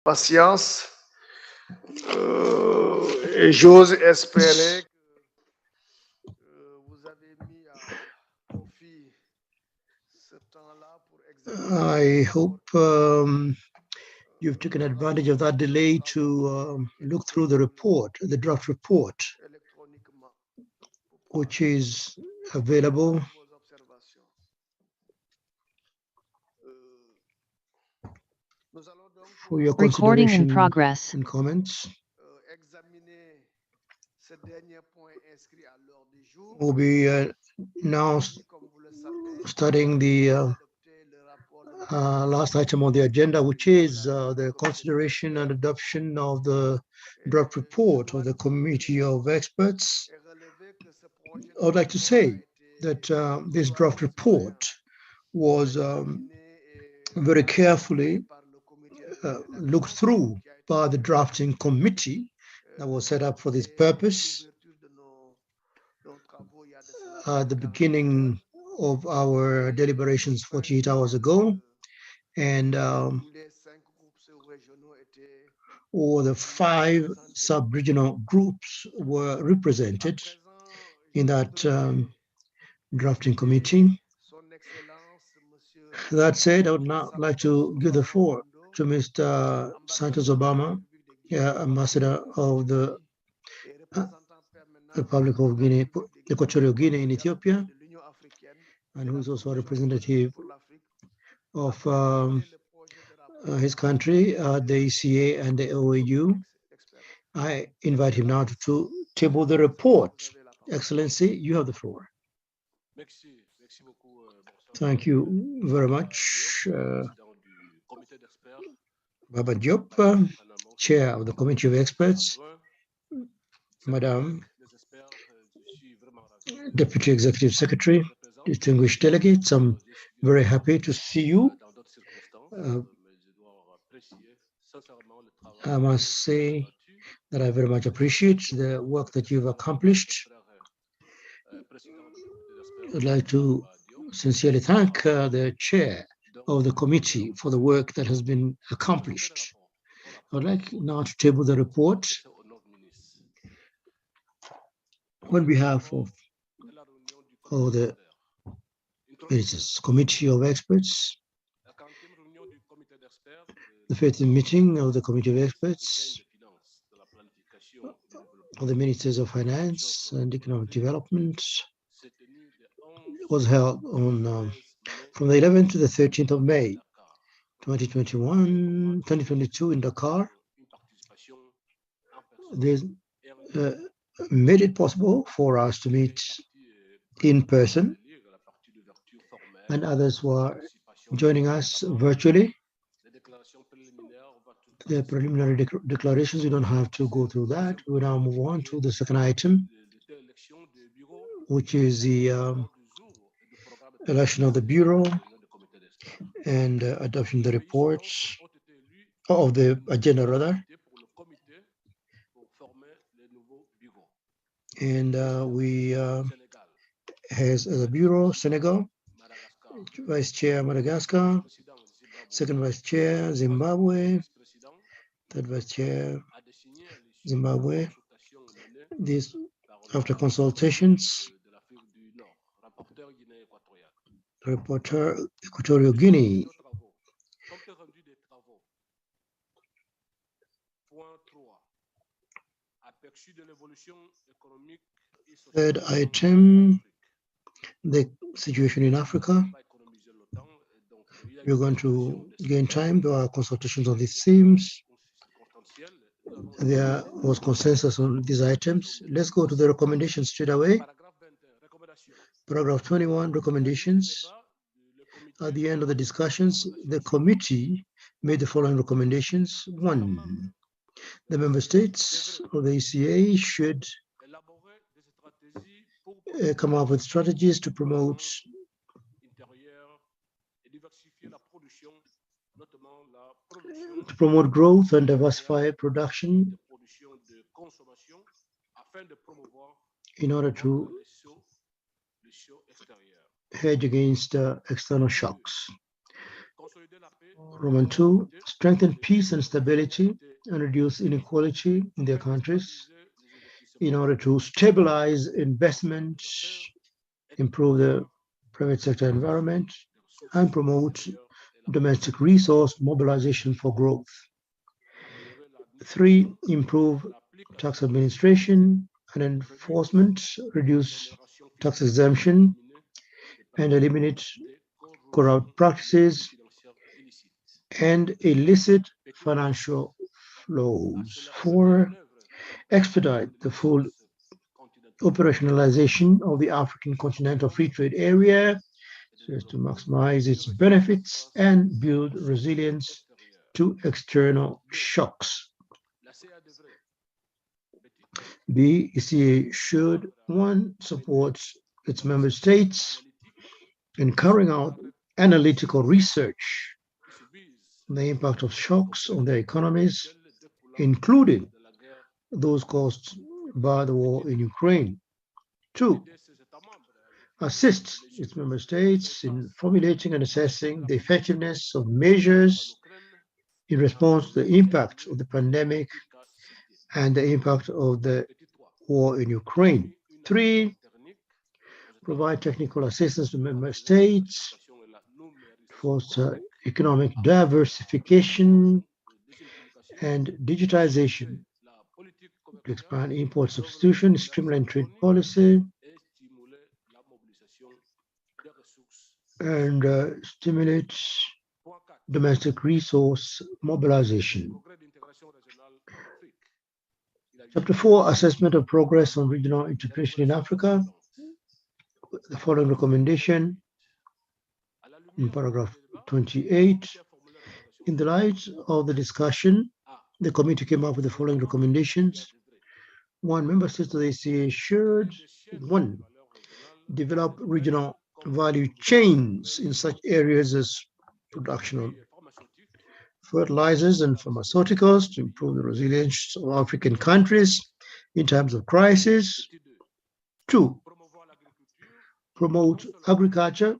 patience et j'ose espérer que vous avez mis à profit ce temps-là pour I examiner hope you've taken advantage of that delay to look through the report, the draft report, électroniquement pour prendre which is available vos observations. Nous allons donc for your Recording in consideration progress. and comments. examiner ce dernier point inscrit à l'ordre du jour. We'll be now Comme vous le savez, studying the adopter le rapport de last item on the agenda, which is the consideration and adoption of the draft report of the Committee of Experts. et relever que ce projet I would like to say that this draft report was very carefully par le comité looked through by the drafting committee that was set up for this purpose de nos travaux il y a de cela at the beginning of our deliberations 48 hours ago. And les 5 groupes régionaux étaient all the 5 sub-regional groups were represented in that drafting committee. son excellence monsieur That said, I would now like to give the floor to Mr. Santos Obama, ambassador of the et représentant permanent Republic of Guinea, Equatorial Guinea in Ethiopia, de l'Union africaine and who is also a representative pour l'Afrique of le projet de rapport his country, the ECA and the OAU. d'experts. I invite him now to table the report. Excellency, you have the floor. Merci beaucoup. Thank you very much, Président du comité d'experts, Baba Diop, Chair of the Committee of Experts, Madam les experts, je suis vraiment ravi Deputy Executive Secretary, distinguished delegates. I'm very happy to see you. dans d'autres circonstances, mais je dois apprécier sincèrement le travail I must say that I very much appreciate the work that you've accomplished. président du comité d'experts. I'd like to sincerely thank the chair of the committee for the work that has been accomplished. I'd like now to table the report on behalf of all the Committee of Experts, the 15th meeting of the Committee of Experts of the Ministers of Finance and Economic Development was held on from the 11th to the 13th of May 2022 in Dakar. This made it possible for us to meet in person, and others were joining us virtually. The preliminary declarations, we don't have to go through that. We now move on to the second item, which is the election of the Bureau and adoption of the reports of the agenda rather. And we has the Bureau Senegal, Vice Chair Madagascar, second Vice Chair Zimbabwe, third Vice Chair Zimbabwe. This after consultations, Reporter Equatorial Guinea. Third item, the situation in Africa. We're going to gain time to our consultations on these themes. There was consensus on these items. Let's go to the recommendations straight away. Paragraph 21, recommendations. At the end of the discussions, the committee made the following recommendations. 1. The member states of the ECA should come up with strategies to promote growth and diversify production in order to hedge against external shocks. Roman 2, strengthen peace and stability and reduce inequality in their countries in order to stabilize investment, improve the private sector environment, and promote domestic resource mobilization for growth. 3, improve tax administration and enforcement, reduce tax exemption, and eliminate corrupt practices and illicit financial flows. 4, expedite the full operationalization of the African Continental Free Trade Area so as to maximize its benefits and build resilience to external shocks. B, ECA should, 1, support its member states in carrying out analytical research on the impact of shocks on their economies, including those caused by the war in Ukraine. 2, assist its member states in formulating and assessing the effectiveness of measures in response to the impact of the pandemic and the impact of the war in Ukraine. 3, provide technical assistance to member states, foster economic diversification and digitization, to expand import substitution, streamline trade policy, and stimulate domestic resource mobilization. Chapter 4, assessment of progress on regional integration in Africa. The following recommendation in paragraph 28. In the light of the discussion, the committee came up with the following recommendations. 1, member states of the ACA should, 1, develop regional value chains in such areas as production of fertilizers and pharmaceuticals to improve the resilience of African countries in times of crisis. 2, promote agriculture,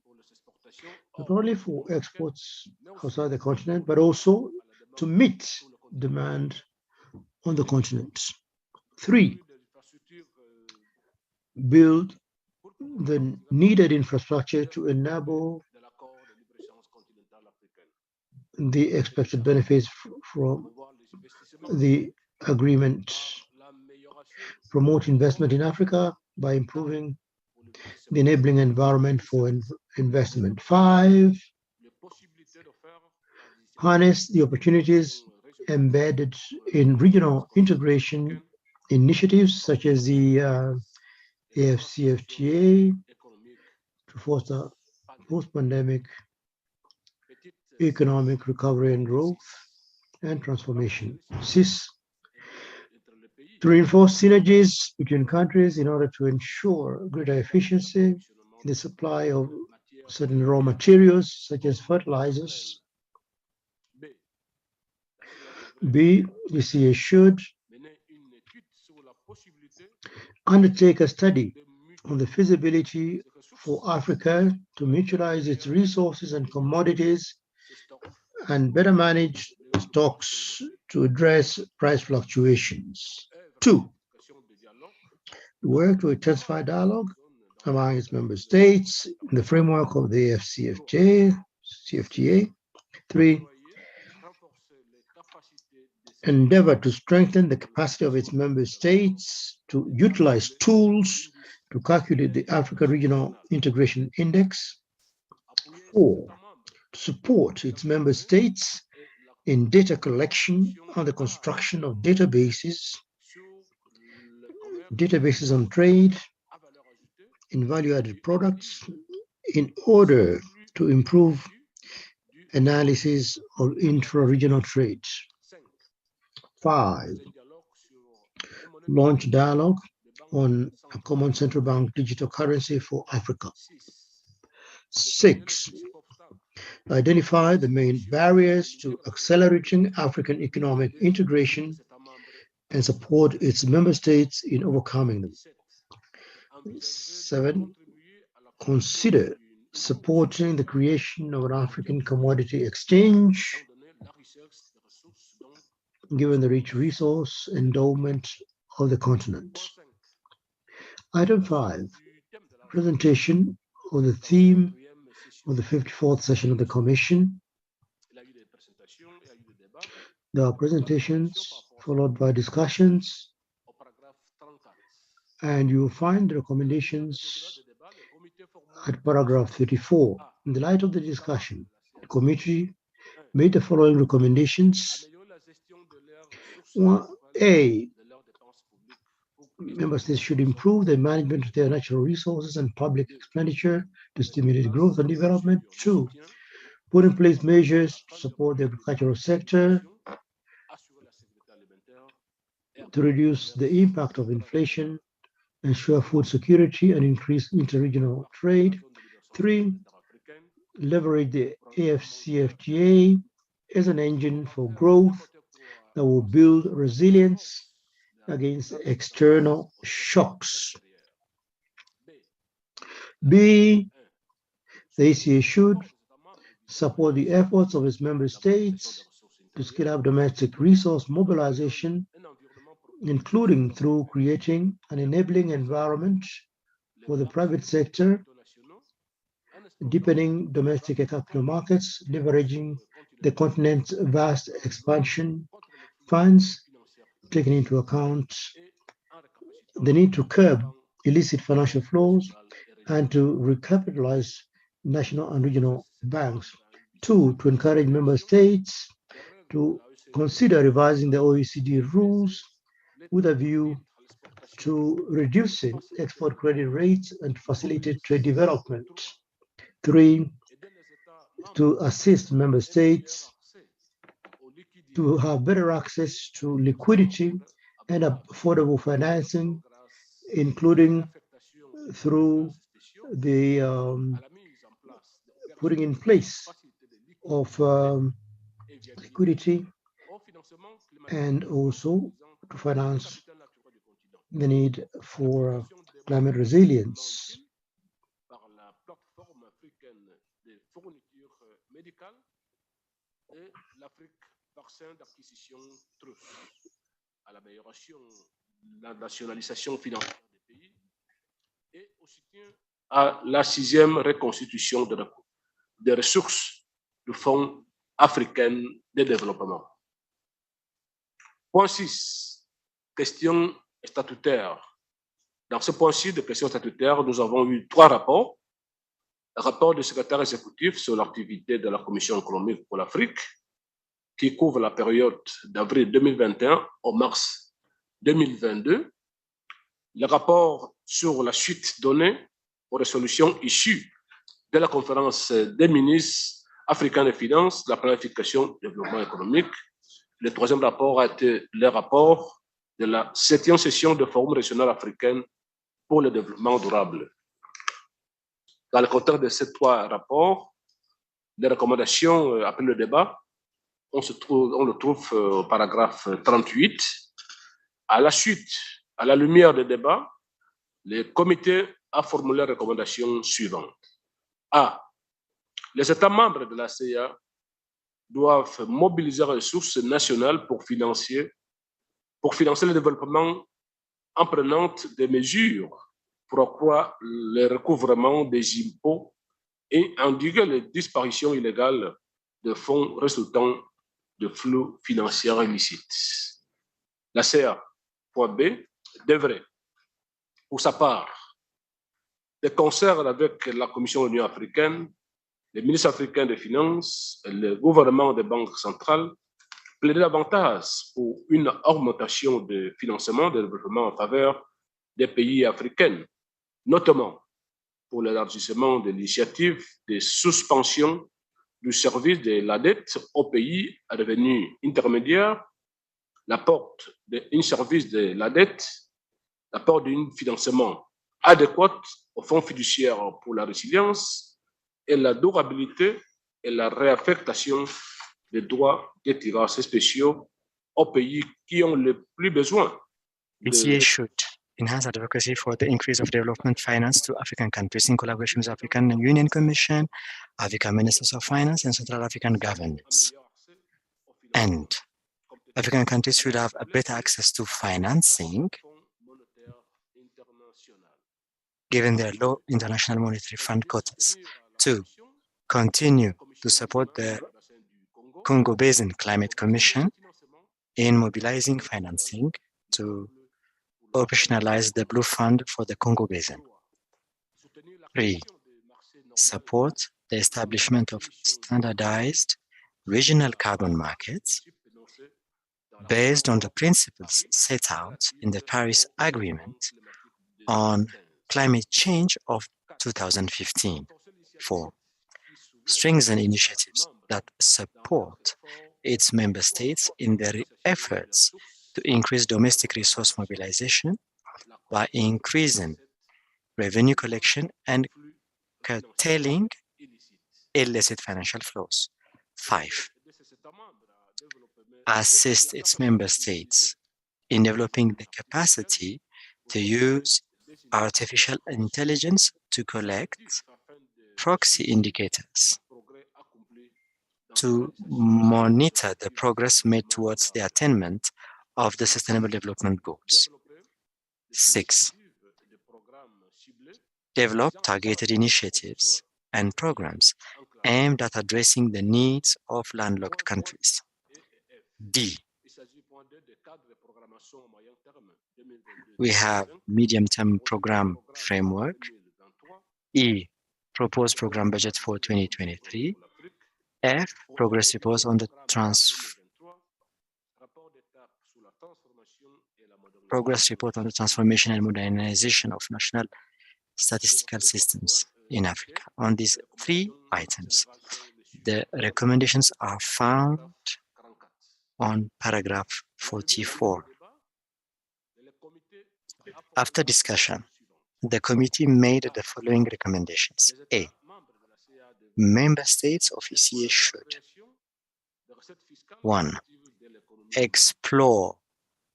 not only for exports outside the continent, but also to meet demand on the continent. 3, build the needed infrastructure to enable the expected benefits from the agreement. Promote investment in Africa by improving the enabling environment for investment. 5, harness the opportunities embedded in regional integration initiatives such as the AFCFTA to foster post-pandemic economic recovery and growth and transformation. 6, to reinforce synergies between countries in order to ensure greater efficiency in the supply of certain raw materials such as fertilizers. B, the CA should undertake a study on the feasibility for Africa to mutualize its resources and commodities and better manage stocks to address price fluctuations. 2, work to intensify dialogue among its member states in the framework of the CFTA. 3, endeavor to strengthen the capacity of its member states to utilize tools to calculate the Africa Regional Integration Index. 4, to support its member states in data collection and the construction of databases on trade in value-added products in order to improve analysis of intra-regional trade. 5, launch dialogue on a common central bank digital currency for Africa. 6, identify the main barriers to accelerating African economic integration and support its member states in overcoming them. 7, consider supporting the creation of an African commodity exchange, given the rich resource endowment of the continent. Item 5, presentation of the theme of the 54th session of the Commission. There are presentations followed by discussions, and you will find the recommendations at paragraph 34. In the light of the discussion, the committee made the following recommendations. 1A, member states should improve the management of their natural resources and public expenditure to stimulate growth and development. 2, put in place measures to support the agricultural sector to reduce the impact of inflation, ensure food security, and increase interregional trade. 3, leverage the AFCFTA as an engine for growth that will build resilience against external shocks. B, the ACA should support the efforts of its member states to scale up domestic resource mobilization, including through creating an enabling environment for the private sector, deepening domestic capital markets, leveraging the continent's vast expansion funds, taking into account the need to curb illicit financial flows and to recapitalize national and regional banks. 2, to encourage member states to consider revising the OECD rules with a view to reducing export credit rates and facilitate trade development. 3, to assist member states to have better access to liquidity and affordable financing, including through the putting in place of liquidity and also to finance the need for climate resilience. La nationalisation financière des pays et au soutien à la 6e reconstitution des ressources du Fonds africain de développement. Point 6, questions statutaires. Dans ce point 6 de questions statutaires, nous avons eu 3 rapports. Le rapport du secrétaire exécutif sur l'activité de la Commission économique pour l'Afrique, qui couvre la période d'avril 2021 au mars 2022. Le rapport sur la suite donnée aux résolutions issues de la conférence des ministres africains des finances, de la planification et du développement économique. Le 3e rapport a été le rapport de la 7e session du Forum régional africain pour le développement durable. Dans le contexte de ces 3 rapports, les recommandations après le débat, on le trouve au paragraphe 38. À la suite, à la lumière des débats, le comité a formulé les recommandations suivantes. A. Les États membres de la CEA doivent mobiliser les ressources nationales pour financer le développement en prenant des mesures pour accroître le recouvrement des impôts et endiguer les disparitions illégales de fonds résultant de flux financiers illicites. La CA, point B, devrait, pour sa part, de concert avec la Commission de l'Union africaine, les ministres africains des Finances et le gouvernement des banques centrales, plaider davantage pour une augmentation de financement de développement en faveur des pays africains, notamment pour l'élargissement de l'initiative de suspension du service de la dette aux pays à revenus intermédiaires, l'apport d'un service de la dette, l'apport d'un financement adéquat au fonds fiduciaire pour la résilience et la durabilité et la réaffectation des droits des tirages spéciaux aux pays qui ont le plus besoin. ACA should enhance advocacy for the increase of development finance to African countries in collaboration with African Union Commission, African Ministers of Finance, and Central African governments. And African countries should have a better access to financing given their low International Monetary Fund quotas. 2. Continue to support the Congo Basin Climate Commission in mobilizing financing to operationalize the Blue Fund for the Congo Basin. 3. Support the establishment of standardized regional carbon markets based on the principles set out in the Paris Agreement on climate change of 2015. 4. Strengthen initiatives that support its member states in their efforts to increase domestic resource mobilization by increasing revenue collection and curtailing illicit financial flows. 5. Assist its member states in developing the capacity to use artificial intelligence to collect proxy indicators to monitor the progress made towards the attainment of the Sustainable Development Goals. 6. Develop targeted initiatives and programs aimed at addressing the needs of landlocked countries. D. We have medium-term program framework. E. Proposed program budget for 2023. F. Progress reports on the transformation and modernization of national statistical systems in Africa. On these 3 items, the recommendations are found on paragraph 44. After discussion, the committee made the following recommendations. A. Member states of ECA should 1. Explore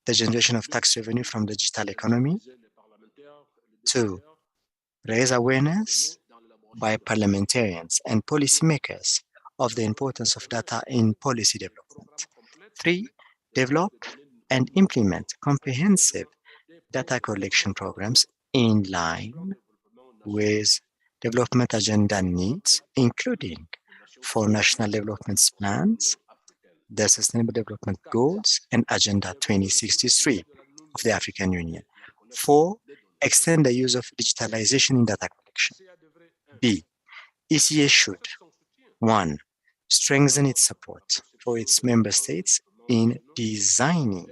the generation of tax revenue from the digital economy. 2. Raise awareness by parliamentarians and policymakers of the importance of data in policy development. 3. Develop and implement comprehensive data collection programs in line with development agenda needs, including for national development plans, the Sustainable Development Goals, and Agenda 2063 of the African Union. 4. Extend the use of digitalization in data collection. B. ECA should 1. Strengthen its support for its member states in designing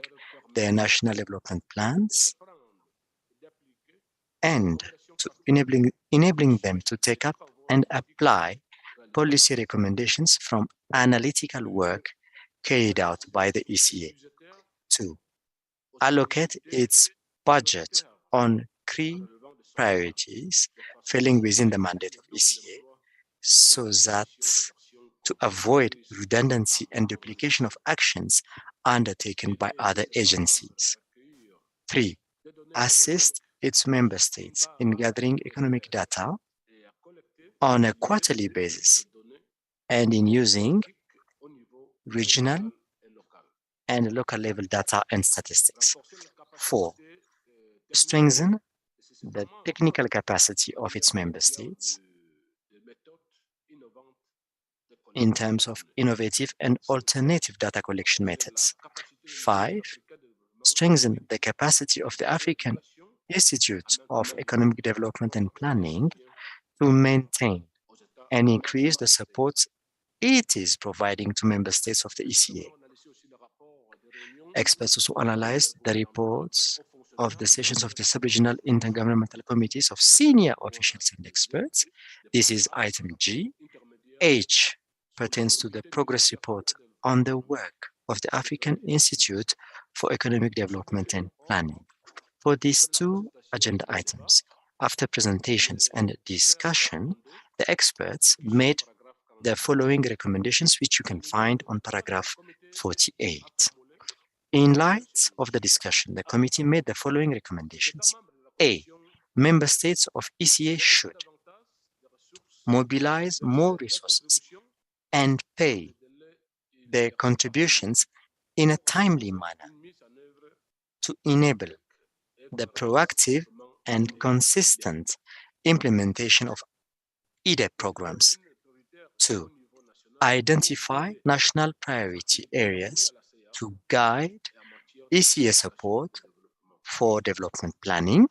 their national development plans and to enabling them to take up and apply policy recommendations from analytical work carried out by the ECA. 2. Allocate its budget on key priorities falling within the mandate of ECA so that to avoid redundancy and duplication of actions undertaken by other agencies. 3. Assist its member states in gathering economic data on a quarterly basis and in using regional and local level data and statistics. 4. Strengthen the technical capacity of its member states in terms of innovative and alternative data collection methods. 5. Strengthen the capacity of the African Institute of Economic Development and Planning to maintain and increase the support it is providing to member states of the ECA. Experts also analyzed the reports of the sessions of the sub-regional intergovernmental committees of senior officials and experts. This is item G. H pertains to the progress report on the work of the African Institute for Economic Development and Planning. For these 2 agenda items, after presentations and discussion, the experts made the following recommendations, which you can find on paragraph 48. In light of the discussion, the committee made the following recommendations. A. Member states of ECA should mobilize more resources and pay their contributions in a timely manner to enable the proactive and consistent implementation of EDEP programs. 2. Identify national priority areas to guide ECA support for development planning.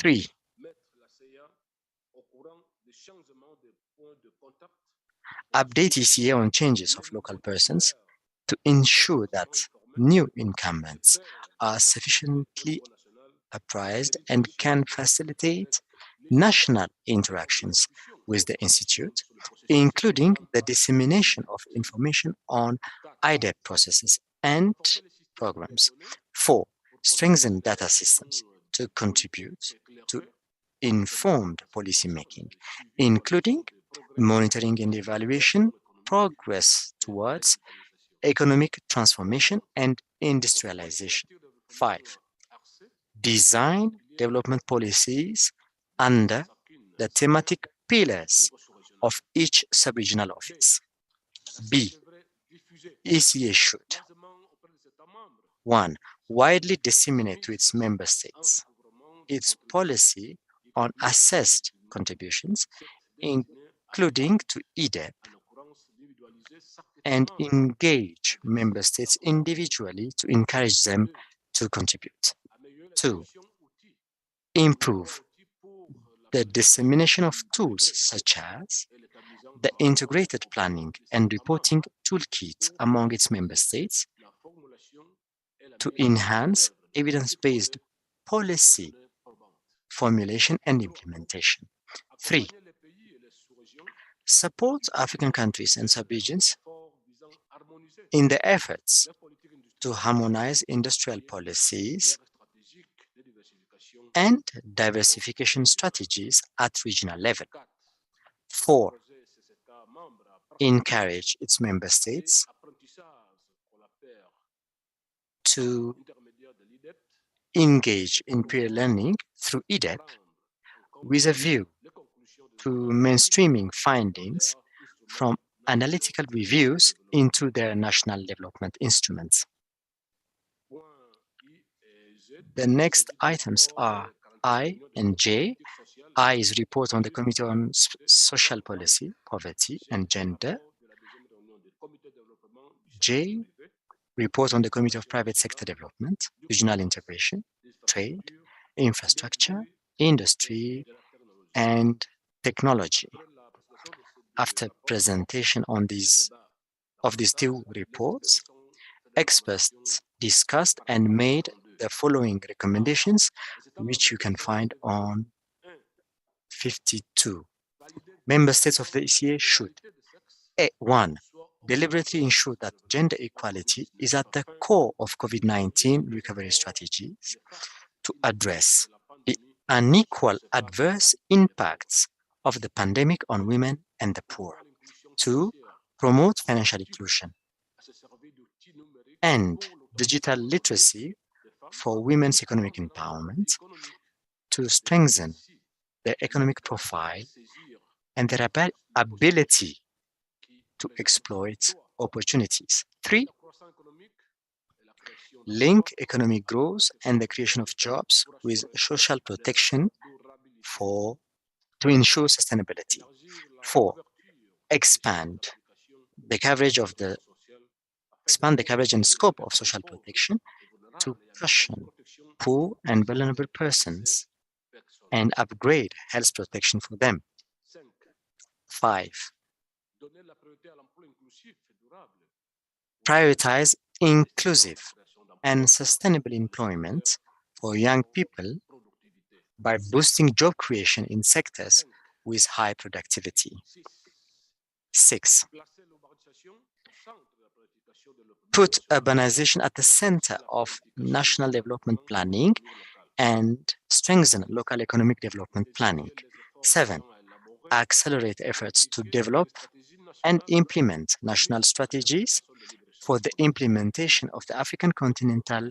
3. Update ECA on changes of local persons to ensure that new incumbents are sufficiently apprised and can facilitate national interactions with the Institute, including the dissemination of information on IDEP processes and programs. 4. Strengthen data systems to contribute to informed policymaking, including monitoring and evaluation progress towards economic transformation and industrialization. 5. Design development policies under the thematic pillars of each sub-regional office. B. ECA should 1. Widely disseminate to its member states its policy on assessed contributions, including to EDEP, and engage member states individually to encourage them to contribute. 2. Improve the dissemination of tools such as the integrated planning and reporting toolkit among its member states to enhance evidence-based policy formulation and implementation. 3. Support African countries and subregions in their efforts to harmonize industrial policies and diversification strategies at regional level. 4. Encourage its member states to engage in peer learning through EDEP with a view to mainstreaming findings from analytical reviews into their national development instruments. The next items are I and J. I is report on the Committee on Social Policy, Poverty and Gender. J, report on the Committee of Private Sector Development, Regional Integration, Trade, Infrastructure, Industry, and Technology. After presentation of these two reports, experts discussed and made the following recommendations, which you can find on 52. Member states of the ECA should 1. Deliberately ensure that gender equality is at the core of COVID-19 recovery strategies to address the unequal adverse impacts of the pandemic on women and the poor. 2. Promote financial inclusion and digital literacy for women's economic empowerment to strengthen their economic profile and their ability to exploit opportunities. 3. Link economic growth and the creation of jobs with social protection to ensure sustainability. 4. Expand the coverage and scope of social protection to cushion poor and vulnerable persons and upgrade health protection for them. 5. Prioritize inclusive and sustainable employment for young people by boosting job creation in sectors with high productivity. 6. Put urbanization at the center of national development planning and strengthen local economic development planning. 7. Accelerate efforts to develop and implement national strategies for the implementation of the African Continental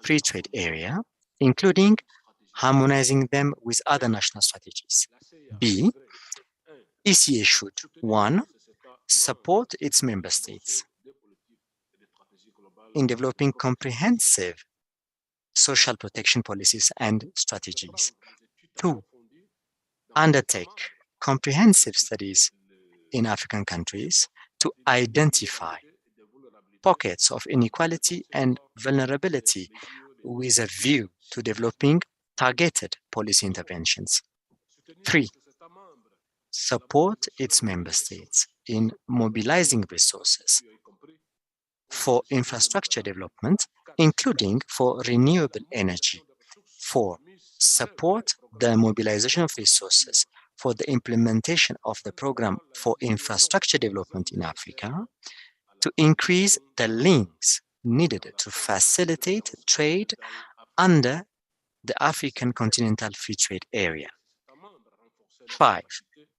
Free Trade Area, including harmonizing them with other national strategies. B. ECA should 1. Support its member states in developing comprehensive social protection policies and strategies. 2. Undertake comprehensive studies in African countries to identify pockets of inequality and vulnerability with a view to developing targeted policy interventions. 3. Support its member states in mobilizing resources for infrastructure development, including for renewable energy. 4. Support the mobilization of resources for the implementation of the program for infrastructure development in Africa to increase the links needed to facilitate trade under the African Continental Free Trade Area. 5.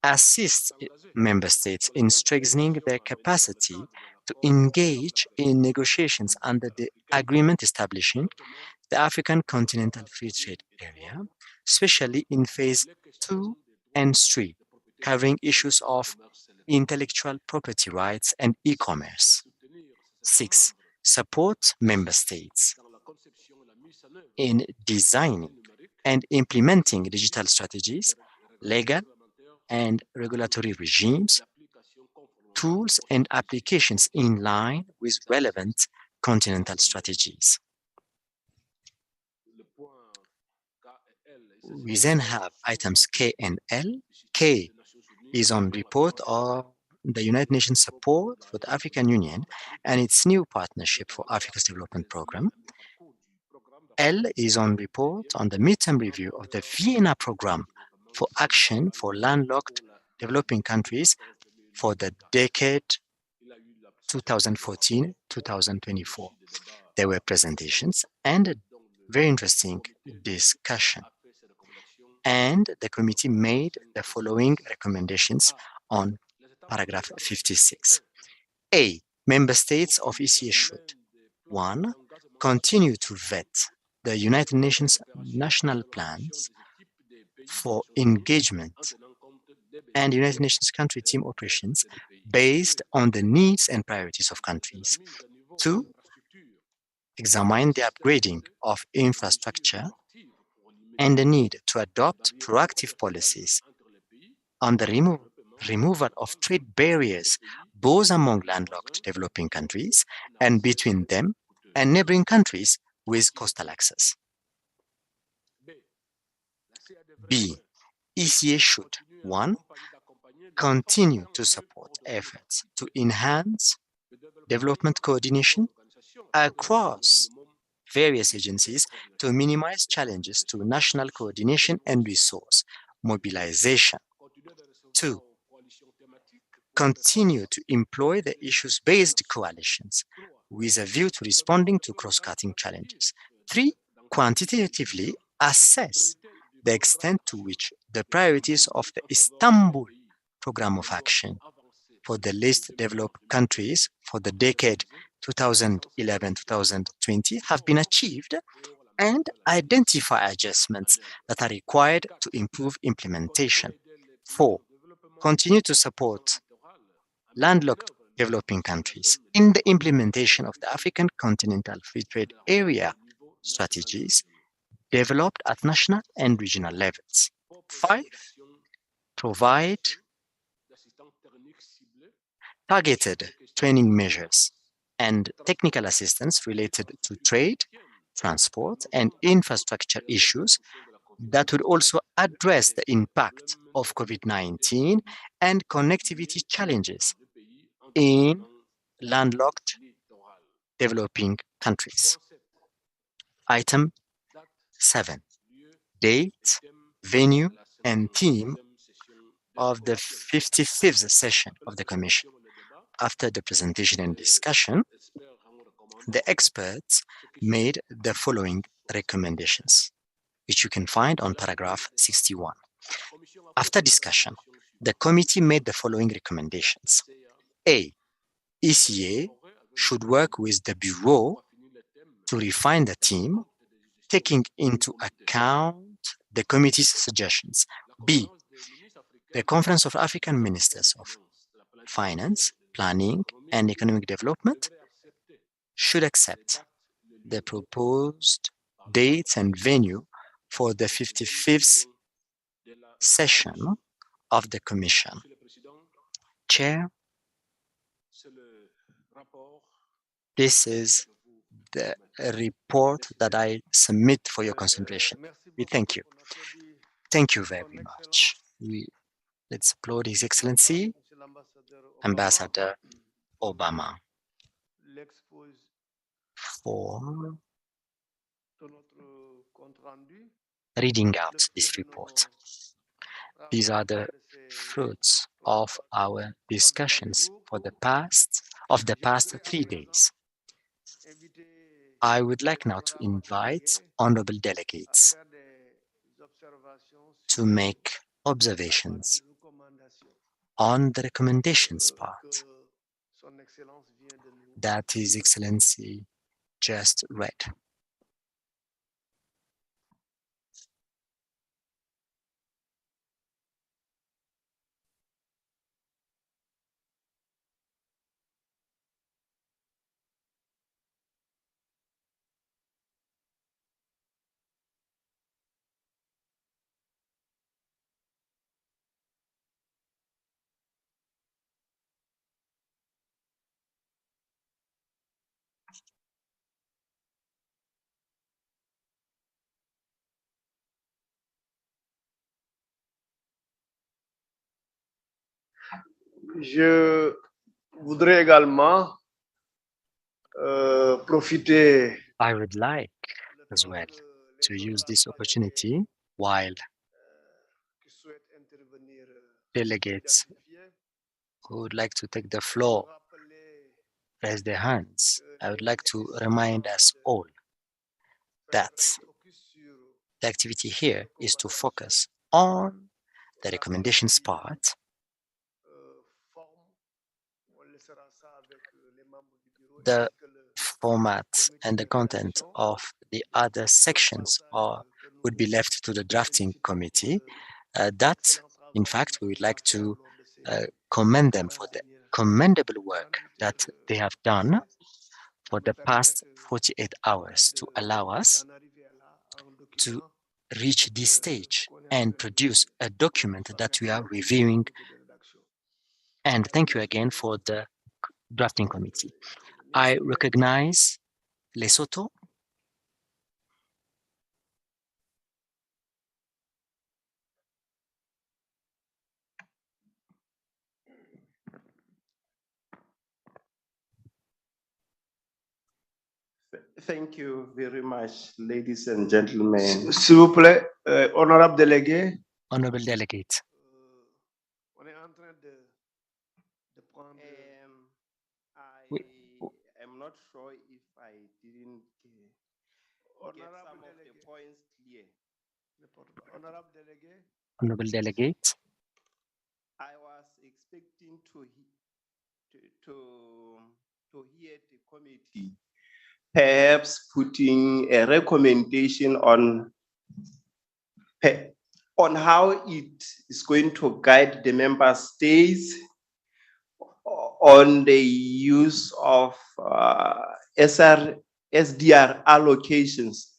Assist member states in strengthening their capacity to engage in negotiations under the agreement establishing the African Continental Free Trade Area, especially in phase 2 and 3, covering issues of intellectual property rights and e-commerce. 6. Support member states in designing and implementing digital strategies, legal and regulatory regimes, tools and applications in line with relevant continental strategies. We then have items K and L. K is on report of the United Nations support for the African Union and its new partnership for Africa's development program. L is on report on the midterm review of the Vienna program for action for landlocked developing countries for the decade 2014-2024. There were presentations and a very interesting discussion. And the committee made the following recommendations on paragraph 56. A. Member states of ECA should 1. Continue to vet the United Nations national plans for engagement and United Nations country team operations based on the needs and priorities of countries. 2. Examine the upgrading of infrastructure and the need to adopt proactive policies on the removal of trade barriers both among landlocked developing countries and between them and neighboring countries with coastal access. B. ECA should 1. Continue to support efforts to enhance development coordination across various agencies to minimize challenges to national coordination and resource mobilization. 2. Continue to employ the issues-based coalitions with a view to responding to cross-cutting challenges. 3. Quantitatively assess the extent to which the priorities of the Istanbul Programme of Action for the least developed countries for the decade 2011-2020 have been achieved and identify adjustments that are required to improve implementation. 4. Continue to support landlocked developing countries in the implementation of the African Continental Free Trade Area strategies developed at national and regional levels. 5. Provide targeted training measures and technical assistance related to trade, transport, and infrastructure issues that would also address the impact of COVID-19 and connectivity challenges in landlocked developing countries. Item 7. Date, venue, and theme of the 55th session of the Commission. After the presentation and discussion, the experts made the following recommendations, which you can find on paragraph 61. After discussion, the committee made the following recommendations. A. ECA should work with the Bureau to refine the theme taking into account the committee's suggestions. B. The Conference of African Ministers of Finance, Planning, and Economic Development should accept the proposed dates and venue for the 55th session of the Commission. Chair, this is the report that I submit for your consideration. We thank you. Thank you very much. Let's applaud His Excellency, Ambassador Obama, for reading out this report. These are the fruits of our discussions for the past 3 days. I would like now to invite honorable delegates to make observations on the recommendations part that His Excellency just read. Je voudrais également profiter I would like as well to use this opportunity while delegates who would like to take the floor raise their hands. I would like to remind us all that the activity here is to focus on the recommendations part. The format and the content of the other sections would be left to the drafting committee. That, in fact, we would like to commend them for the commendable work that they have done for the past 48 hours to allow us to reach this stage and produce a document that we are reviewing. And thank you again for the drafting committee. I recognize Lesotho. Thank you very much, ladies and gentlemen. s'il vous plaît, honorable délégué. Honorable delegate. On est en train de prendre. I am not sure if I didn't get some of the points clear. Honorable délégué. Honorable delegate. I was expecting to hear the committee perhaps putting a recommendation on how it is going to guide the member states on the use of SDR allocations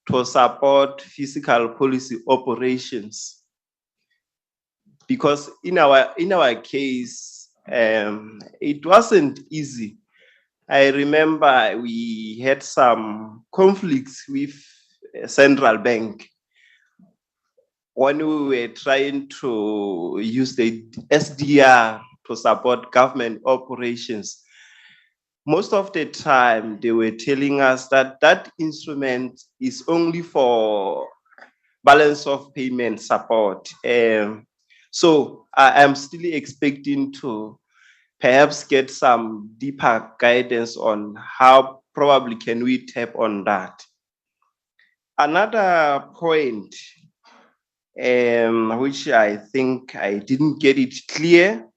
to support fiscal policy operations. Because in our case, it wasn't easy. I remember we had some conflicts with central bank when we were trying to use the SDR to support government operations. Most of the time, they were telling us that that instrument is only for balance of payment support. So I am still expecting to perhaps get some deeper guidance on how probably can we tap on that. Another point, which I think I didn't get it clear,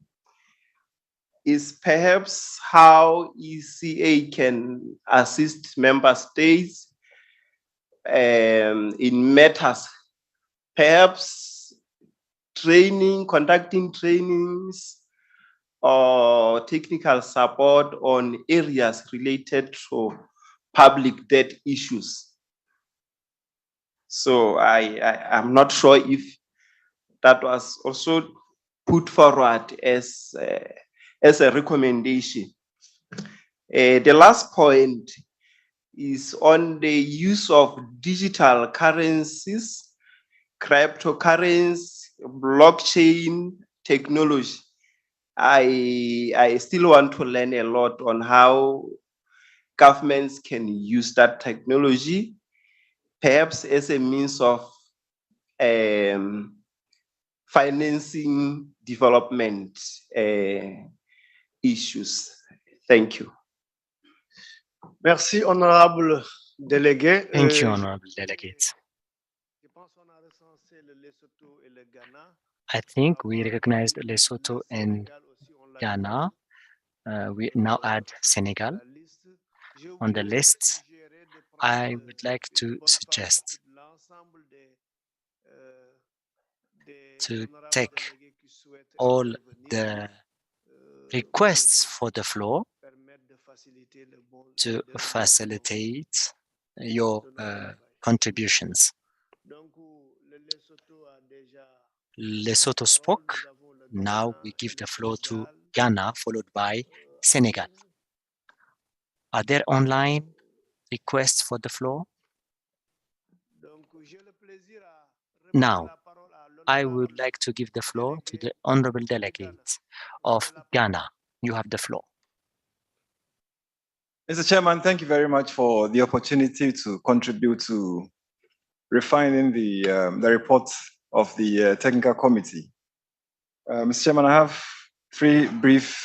is perhaps how ECA can assist member states in matters, perhaps conducting trainings or technical support on areas related to public debt issues. So I'm not sure if that was also put forward as a recommendation. The last point is on the use of digital currencies, cryptocurrency, blockchain technology. I still want to learn a lot on how governments can use that technology, perhaps as a means of financing development issues. Thank you. Merci, honorable délégué. Thank you, honorable delegate. I think we recognized Lesotho and Ghana. We now add Senegal on the list. I would like to suggest to take all the requests for the floor to facilitate your contributions. Lesotho spoke. Now we give the floor to Ghana, followed by Senegal. Are there online requests for the floor? Now, I would like to give the floor to the honorable delegate of Ghana. You have the floor. Mr. Chairman, thank you very much for the opportunity to contribute to refining the report of the technical committee. Mr. Chairman, I have three brief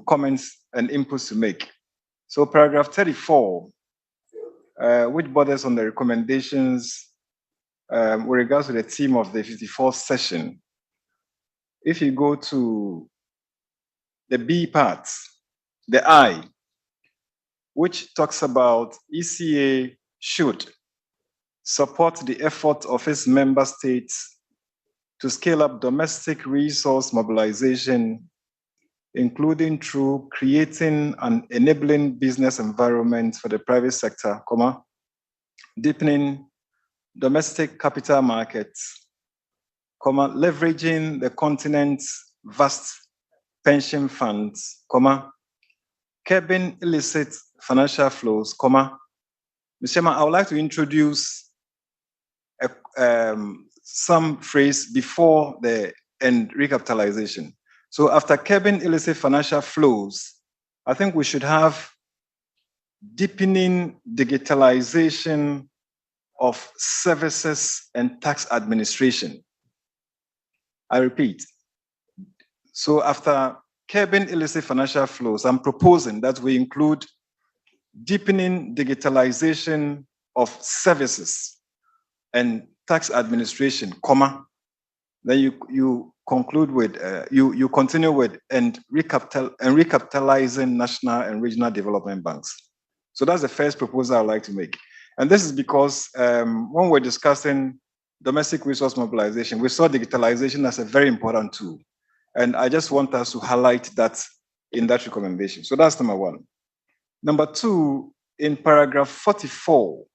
comments and inputs to make. So paragraph 34, which borders on the recommendations with regards to the theme of the 54th session. If you go to the B part, the I, which talks about ECA should support the effort of its member states to scale up domestic resource mobilization, including through creating an enabling business environment for the private sector, deepening domestic capital markets, leveraging the continent's vast pension funds, curbing illicit financial flows, Mr. Chairman, I would like to introduce some phrase before the end recapitalization. So after curbing illicit financial flows, I think we should have deepening digitalization of services and tax administration. I repeat. So after curbing illicit financial flows, I'm proposing that we include deepening digitalization of services and tax administration, then you conclude with, you continue with and recapitalizing national and regional development banks. So that's the first proposal I'd like to make. And this is because when we're discussing domestic resource mobilization, we saw digitalization as a very important tool. And I just want us to highlight that in that recommendation. So that's number one. Number two, in paragraph 44,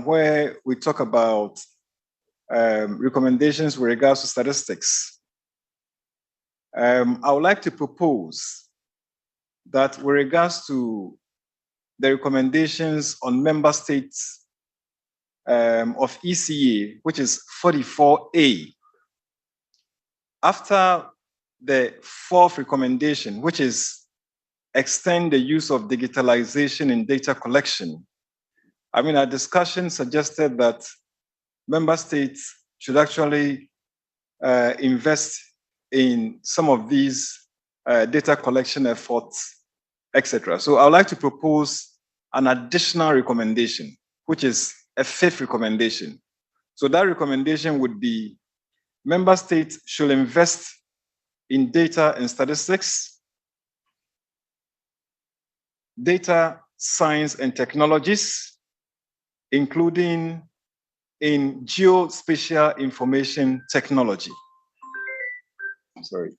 where we talk about recommendations with regards to statistics, I would like to propose that with regards to the recommendations on member states of ECA, which is 44A, after the fourth recommendation, which is extend the use of digitalization in data collection, I mean, our discussion suggested that member states should actually invest in some of these data collection efforts, etc. So I would like to propose an additional recommendation, which is a fifth recommendation. So that recommendation would be member states should invest in data and statistics data science and technologies, including in geospatial information technology. Sorry.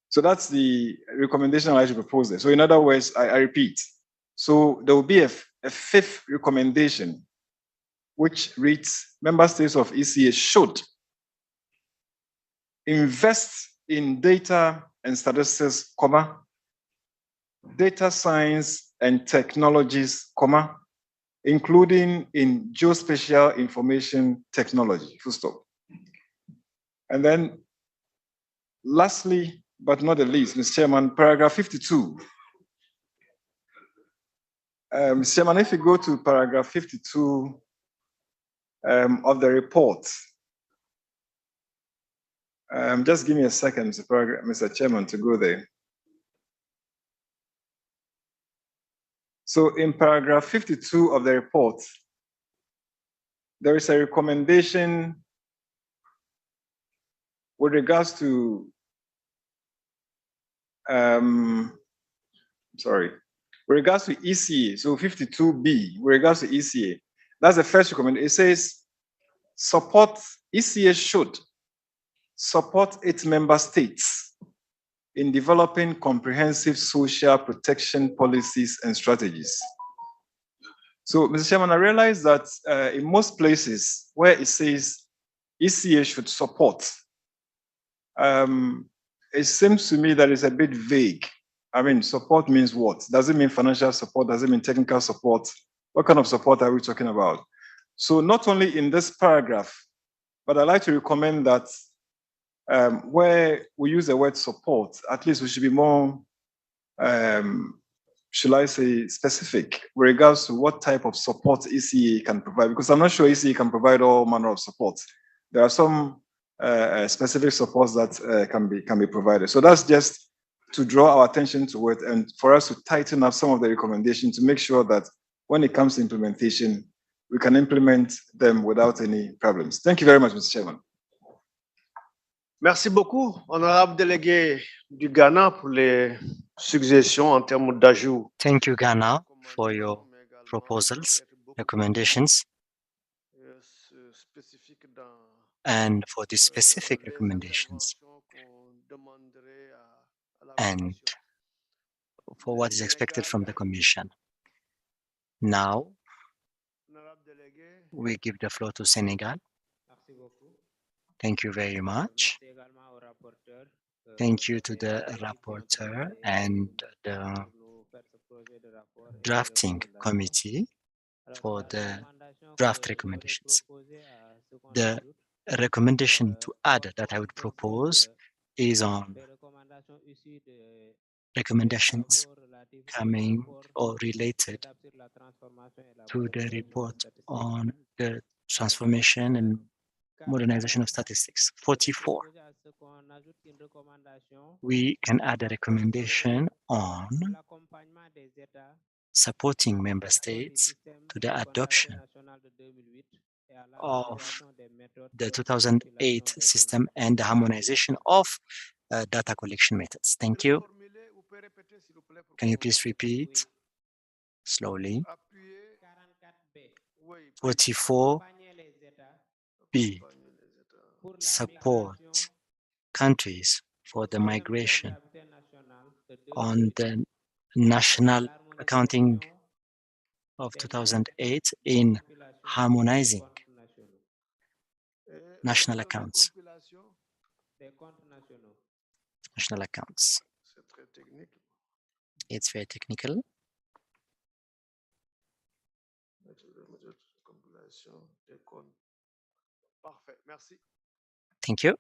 So that's the recommendation I should propose there. So in other words, I repeat. So there will be a fifth recommendation, which reads, member states of ECA should invest in data and statistics, comma, data science and technologies, comma, including in geospatial information technology, full stop. And then lastly, but not the least, Mr. Chairman, paragraph 52. Mr. Chairman, if you go to paragraph 52 of the report, just give me a second, Mr. Chairman, to go there. So in paragraph 52 of the report, there is a recommendation with regards to, with regards to ECA, so 52B, with regards to ECA, that's the first recommendation. It says, ECA should support its member states in developing comprehensive social protection policies and strategies. So, Mr. Chairman, I realize that in most places where it says ECA should support, it seems to me that it's a bit vague. I mean, support means what? Does it mean financial support? Does it mean technical support? What kind of support are we talking about? So not only in this paragraph, but I'd like to recommend that where we use the word support, at least we should be more, shall I say, specific with regards to what type of support ECA can provide, because I'm not sure ECA can provide all manner of support. There are some specific supports that can be provided. So that's just to draw our attention to it and for us to tighten up some of the recommendations to make sure that when it comes to implementation, we can implement them without any problems. Thank you very much, Mr. Chairman. Merci beaucoup, honorable délégué du Ghana, pour les suggestions en termes d'ajout. Thank you, Ghana, for your proposals, recommendations, and for the specific recommendations, and for what is expected from the Commission. Now, we give the floor to Senegal. Thank you very much. Thank you to the rapporteur and the drafting committee for the draft recommendations. The recommendation to add that I would propose is on recommendations coming or related to the report on the transformation and modernization of statistics. 44. We can add a recommendation on supporting member states to the adoption of the 2008 system and the harmonization of data collection methods. Thank you. Can you please repeat slowly? 44B, support countries for the migration on the national accounting of 2008 in harmonizing national accounts. National accounts. It's very technical. Thank you.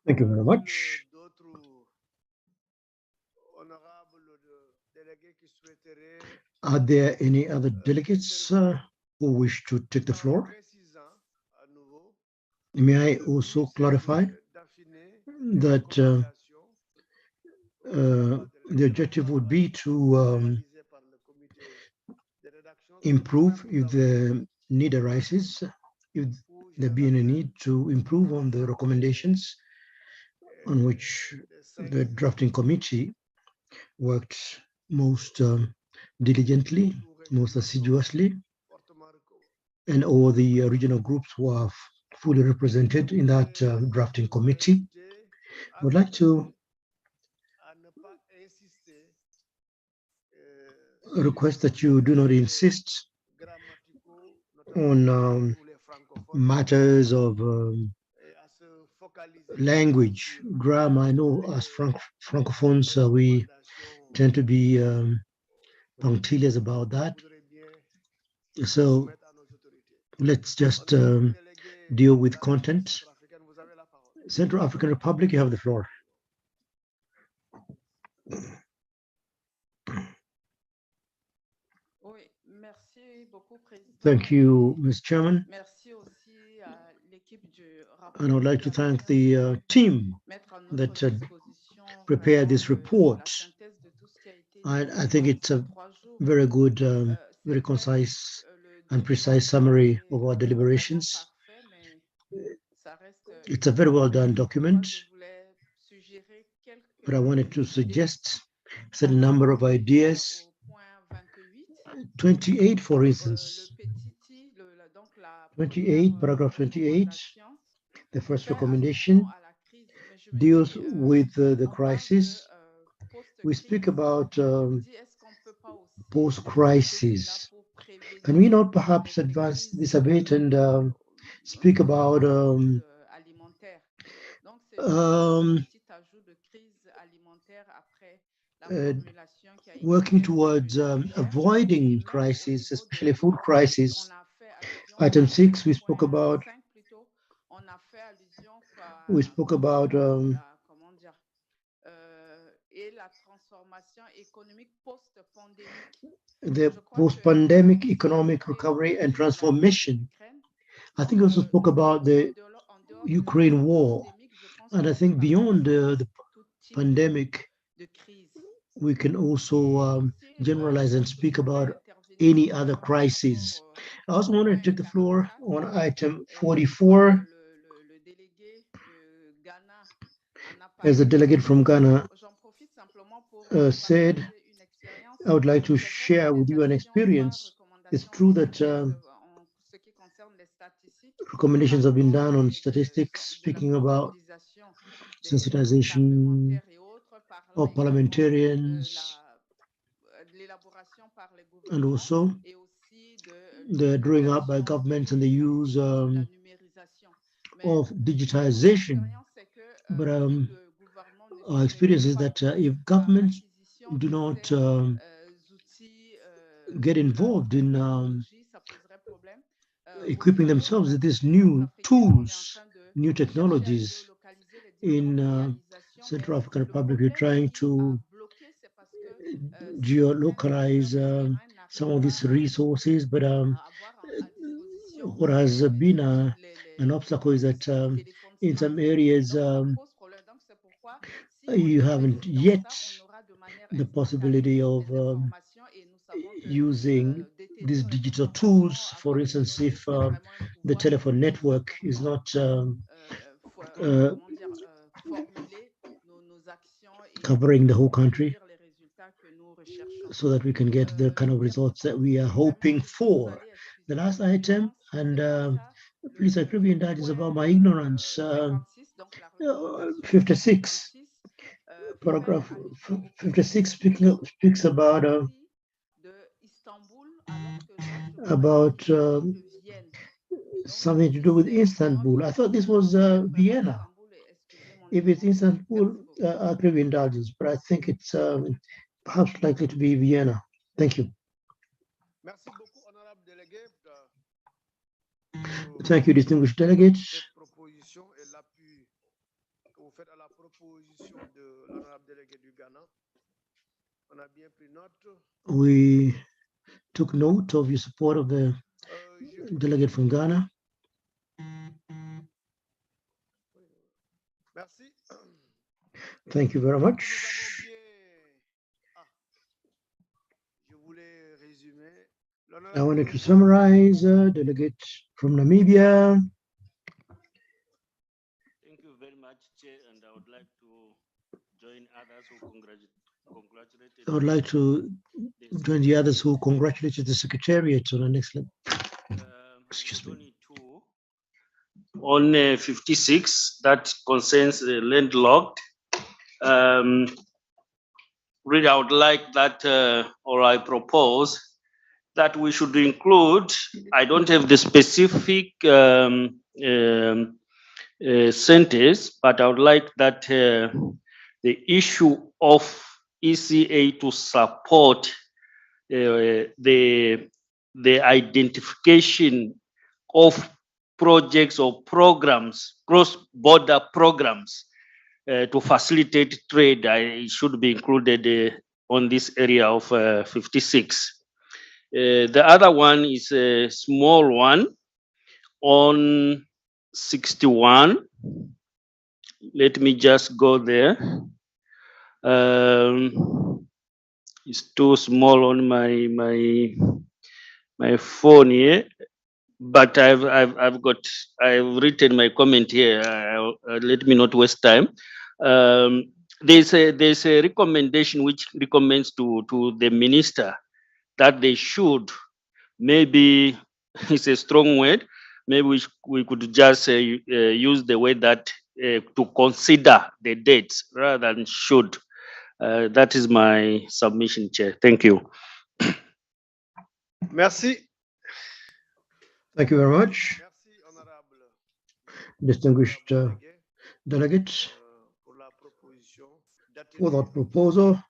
Thank you very much. Are there any other delegates who wish to take the floor? May I also clarify that the objective would be to improve if the need arises, if there be any need to improve on the recommendations on which the drafting committee worked most diligently, most assiduously, and all the regional groups who are fully represented in that drafting committee. I would like to request that you do not insist on matters of language, grammar. I know as Francophones, we tend to be punctilious about that. So let's just deal with content. Central African Republic, you have the floor. Thank you, Ms. Chairman. And I would like to thank the team that prepared this report. I think it's a very good, very concise and precise summary of our deliberations. It's a very well done document, but I wanted to suggest a certain number of ideas. 28, for instance. 28, paragraph 28, the first recommendation deals with the crisis. We speak about post-crisis. Can we not perhaps advance this a bit and speak about working towards avoiding crisis, especially food crisis? Item 6, we spoke about the post-pandemic economic recovery and transformation. I think I also spoke about the Ukraine war. And I think beyond the pandemic, we can also generalize and speak about any other crisis. I also want to take the floor on item 44. As a delegate from Ghana said, I would like to share with you an experience. It's true that recommendations have been done on statistics, speaking about sensitization of parliamentarians, and also the drawing up by governments and the use of digitization. But our experience is that if governments do not get involved in equipping themselves with these new tools, new technologies, in Central African Republic, we're trying to geolocalize some of these resources, but what has been an obstacle is that in some areas you haven't yet the possibility of using these digital tools. For instance, if the telephone network is not covering the whole country, so that we can get the kind of results that we are hoping for. The last item, and please agree with that, is about my ignorance. 56, paragraph 56 speaks about something to do with Istanbul. I thought this was Vienna. If it's Istanbul, I agree with indulgence, but I think it's perhaps likely to be Vienna. Thank you. Thank you, distinguished delegates. We took note of your support of the delegate from Ghana. Thank you very much. I wanted to summarize delegate from Namibia. Thank you very much, Chair, and I would like to join others who congratulated. I would like to join the others who congratulated the Secretariat on an excellent. Excuse me. On 56, that concerns the landlocked. Really, I would like that, or I propose that we should include, I don't have the specific sentence, but I would like that the issue of ECA to support the identification of projects or programs, cross-border programs to facilitate trade, it should be included on this area of 56. The other one is a small one on 61. Let me just go there. It's too small on my phone here, but I've written my comment here. Let me not waste time. There's a recommendation which recommends to the minister that they should, maybe it's a strong word, maybe we could just use the way that to consider the dates rather than should. That is my submission, Chair. Thank you. Merci. Thank you very much, distinguished delegates, for that proposal.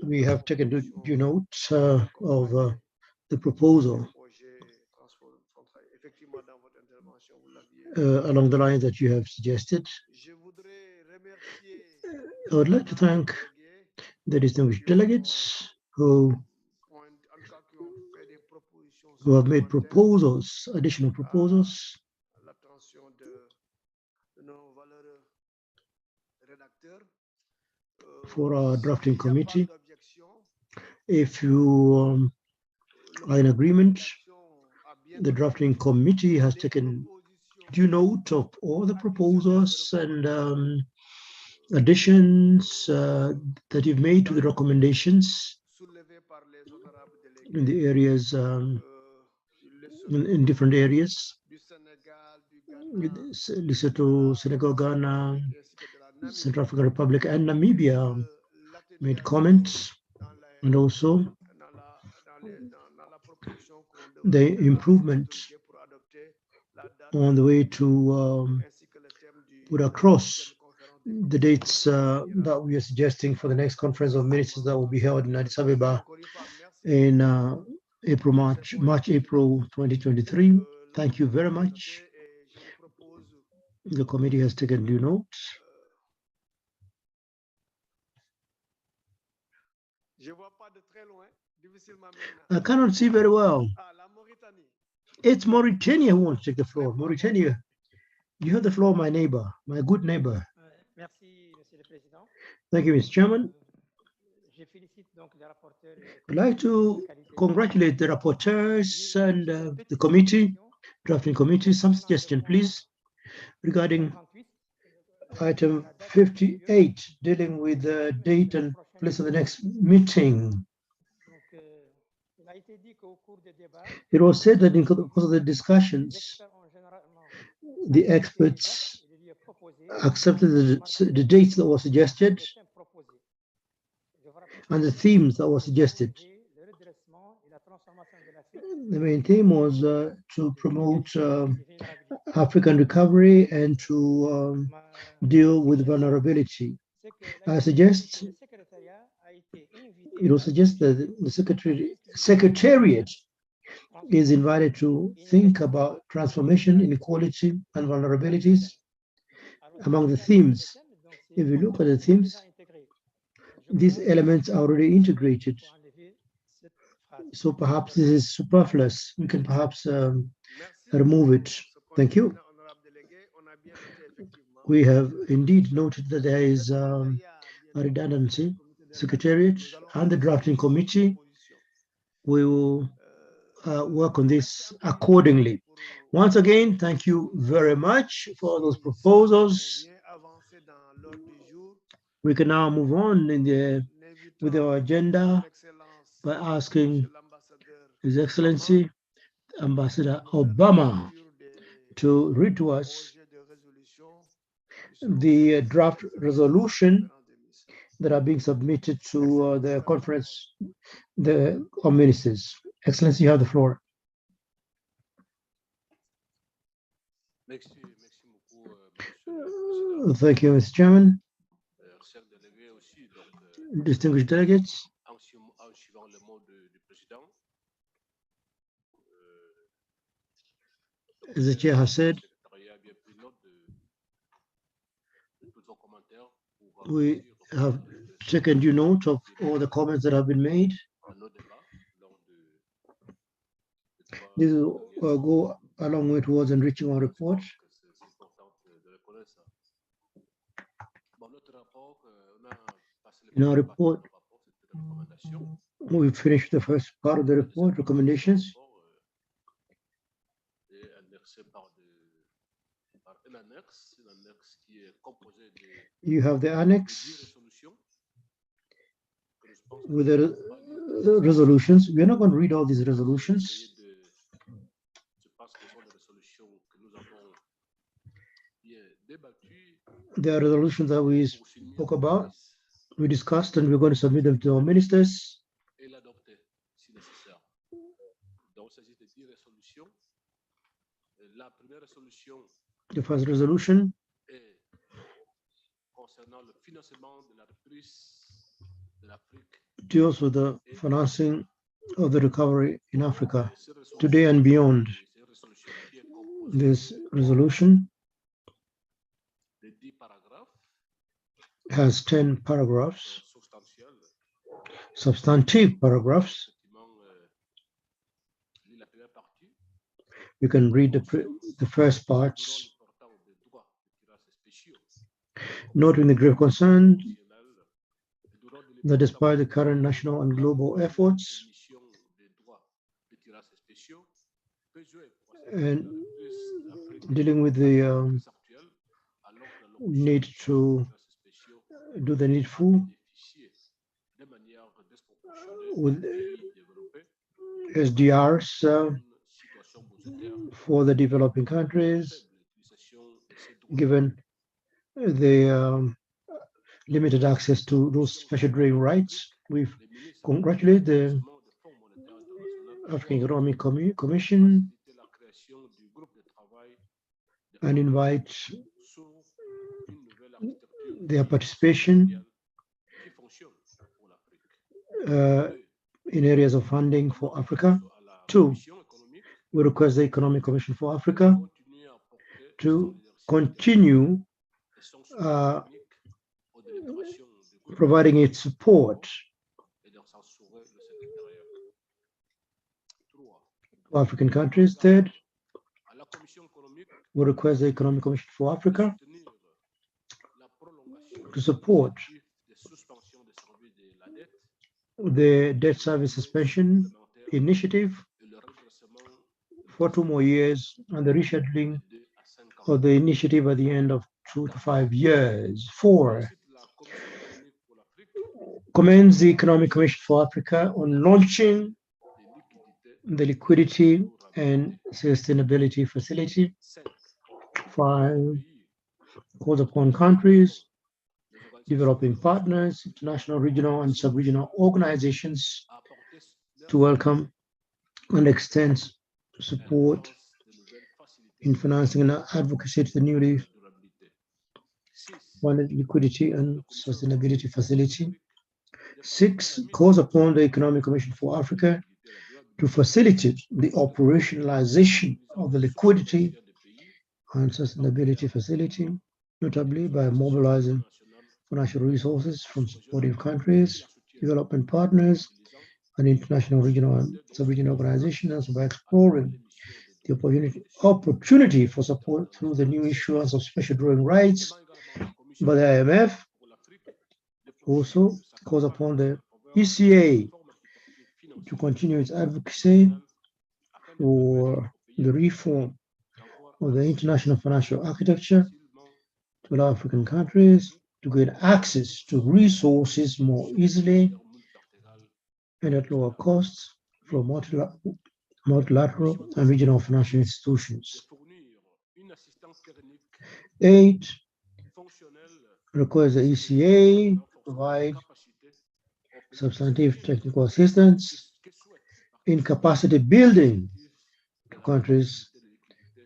We have taken due note of the proposal along the lines that you have suggested. I would like to thank the distinguished delegates who have made proposals, additional proposals. For our drafting committee. If you are in agreement, the drafting committee has taken due note of all the proposals and additions that you've made to the recommendations in the areas, in different areas. Lesotho, Senegal, Ghana, Central African Republic, and Namibia made comments, and also the improvement on the way to put across the dates that we are suggesting for the next conference of ministers that will be held in Addis Ababa in March-April 2023. Thank you very much. The committee has taken due note. I cannot see very well. It's Mauritania who wants to take the floor. Mauritania, you have the floor, my neighbor, my good neighbor. Thank you, Mr. Chairman. I'd like to congratulate the rapporteurs and the committee, drafting committee. Some suggestion, please, regarding item 58, dealing with the date and place of the next meeting. It was said that in the course of the discussions, the experts accepted the dates that were suggested and the themes that were suggested. The main theme was to promote African recovery and to deal with vulnerability. I suggest, it was suggested that the Secretariat is invited to think about transformation, inequality, and vulnerabilities among the themes. If you look at the themes, these elements are already integrated. So perhaps this is superfluous. We can perhaps remove it. Thank you. We have indeed noted that there is a redundancy. Secretariat and the drafting committee, we will work on this accordingly. Once again, thank you very much for those proposals. We can now move on with our agenda by asking His Excellency Ambassador Obama to read to us the draft resolution that are being submitted to the conference of ministers. Excellency, you have the floor. Thank you, Mr. Chairman. Distinguished delegates, as the chair has said, we have taken due note of all the comments that have been made. This will go a long way towards enriching our report. In our report, we finished the first part of the report, recommendations. You have the annex with the resolutions. We are not going to read all these resolutions. There are resolutions that we spoke about, we discussed, and we're going to submit them to our ministers. The first resolution deals with the financing of the recovery in Africa today and beyond. This resolution has 10 paragraphs, substantive paragraphs. You can read the first parts, noting the grave concern that despite the current national and global efforts and dealing with the need to do the needful with SDRs for the developing countries, given the limited access to those special drilling rights. We congratulate the African Economic Commission and invite their participation in areas of funding for Africa. 2, we request the Economic Commission for Africa to continue providing its support to African countries. 3rd, we request the Economic Commission for Africa to support the debt service suspension initiative for 2 more years and the rescheduling of the initiative at the end of 2 to 5 years. 4, commends the Economic Commission for Africa on launching the Liquidity and Sustainability Facility. 5, calls upon countries, developing partners, international, regional, and sub-regional organizations to welcome and extend support in financing and advocacy to the newly funded Liquidity and Sustainability Facility. 6, calls upon the Economic Commission for Africa to facilitate the operationalization of the Liquidity and Sustainability Facility, notably by mobilizing financial resources from supportive countries, development partners, an international, regional, and sub-regional organizations by exploring the opportunity for support through the new issuance of special drawing rights by the IMF. Also calls upon the ECA to continue its advocacy for the reform of the international financial architecture to allow African countries to gain access to resources more easily and at lower costs from multilateral and regional financial institutions. 8. Requires the ECA to provide substantive technical assistance in capacity building to countries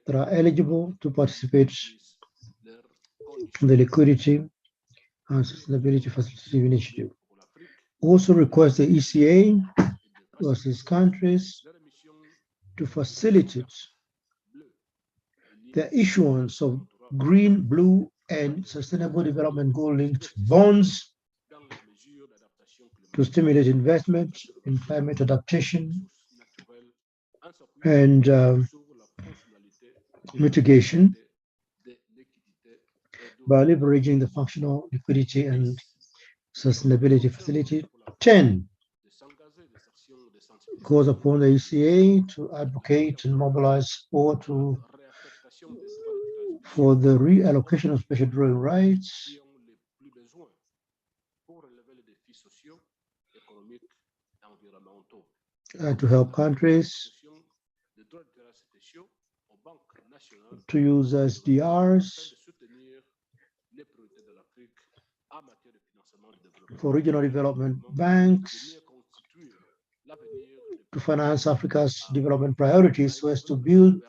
that are eligible to participate in the Liquidity and Sustainability Facilitative Initiative. Also requires the ECA to assist countries to facilitate the issuance of green, blue, and sustainable development goal-linked bonds to stimulate investment in climate adaptation and mitigation by leveraging the functional liquidity and sustainability facility. 10. Calls upon the ECA to advocate and mobilize support for the reallocation of special drawing rights to help countries to use SDRs for regional development banks to finance Africa's development priorities so as to build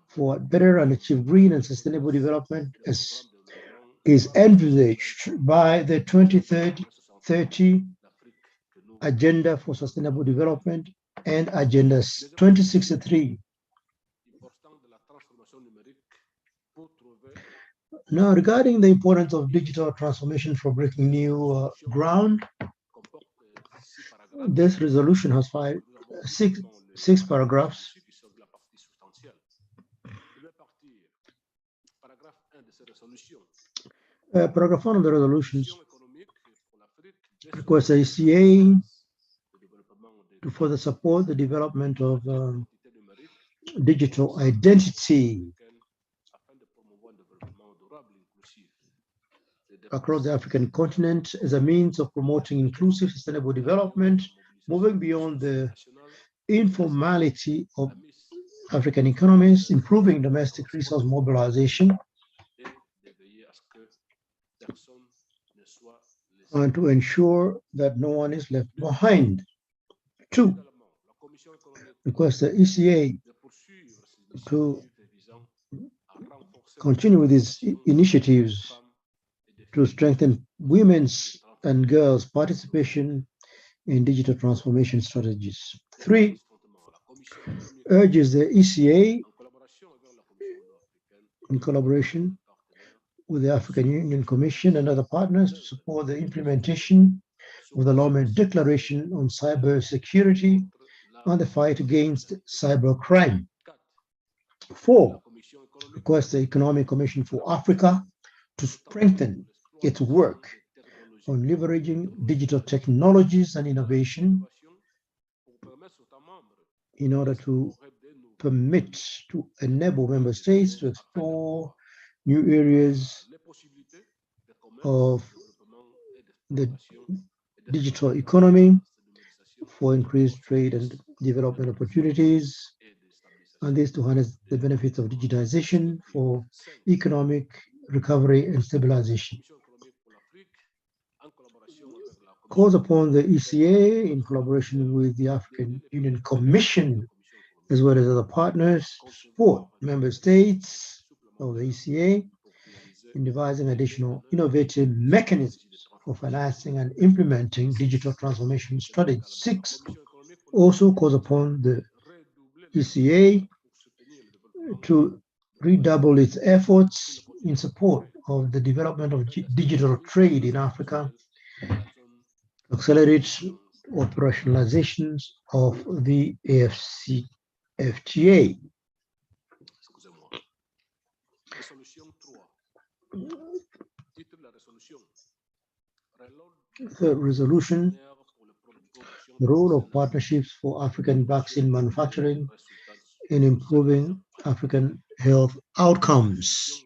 for better and achieve green and sustainable development as is envisaged by the 2030 Agenda for Sustainable Development and Agenda 2063. Now, regarding the importance of digital transformation for breaking new ground, this resolution has six paragraphs. Paragraph 1 of the resolutions requests the ECA to further support the development of digital identity across the African continent as a means of promoting inclusive, sustainable development, moving beyond the informality of African economies, improving domestic resource mobilization, and to ensure that no one is left behind. 2. Request the ECA to continue with these initiatives to strengthen women's and girls' participation in digital transformation strategies. 3. Urges the ECA, in collaboration with the African Union Commission and other partners, to support the implementation of the Lomé Declaration on Cyber Security and the fight against cybercrime. 4. Request the Economic Commission for Africa to strengthen its work on leveraging digital technologies and innovation in order to enable member states to explore new areas of the digital economy for increased trade and development opportunities, and this to harness the benefits of digitization for economic recovery and stabilization. Calls upon the ECA, in collaboration with the African Union Commission, as well as other partners, to support member states of the ECA in devising additional innovative mechanisms for financing and implementing digital transformation strategy. 6. Also calls upon the ECA to redouble its efforts in support of the development of digital trade in Africa, accelerate operationalizations of the AFCFTA. The resolution, the role of partnerships for African vaccine manufacturing in improving African health outcomes.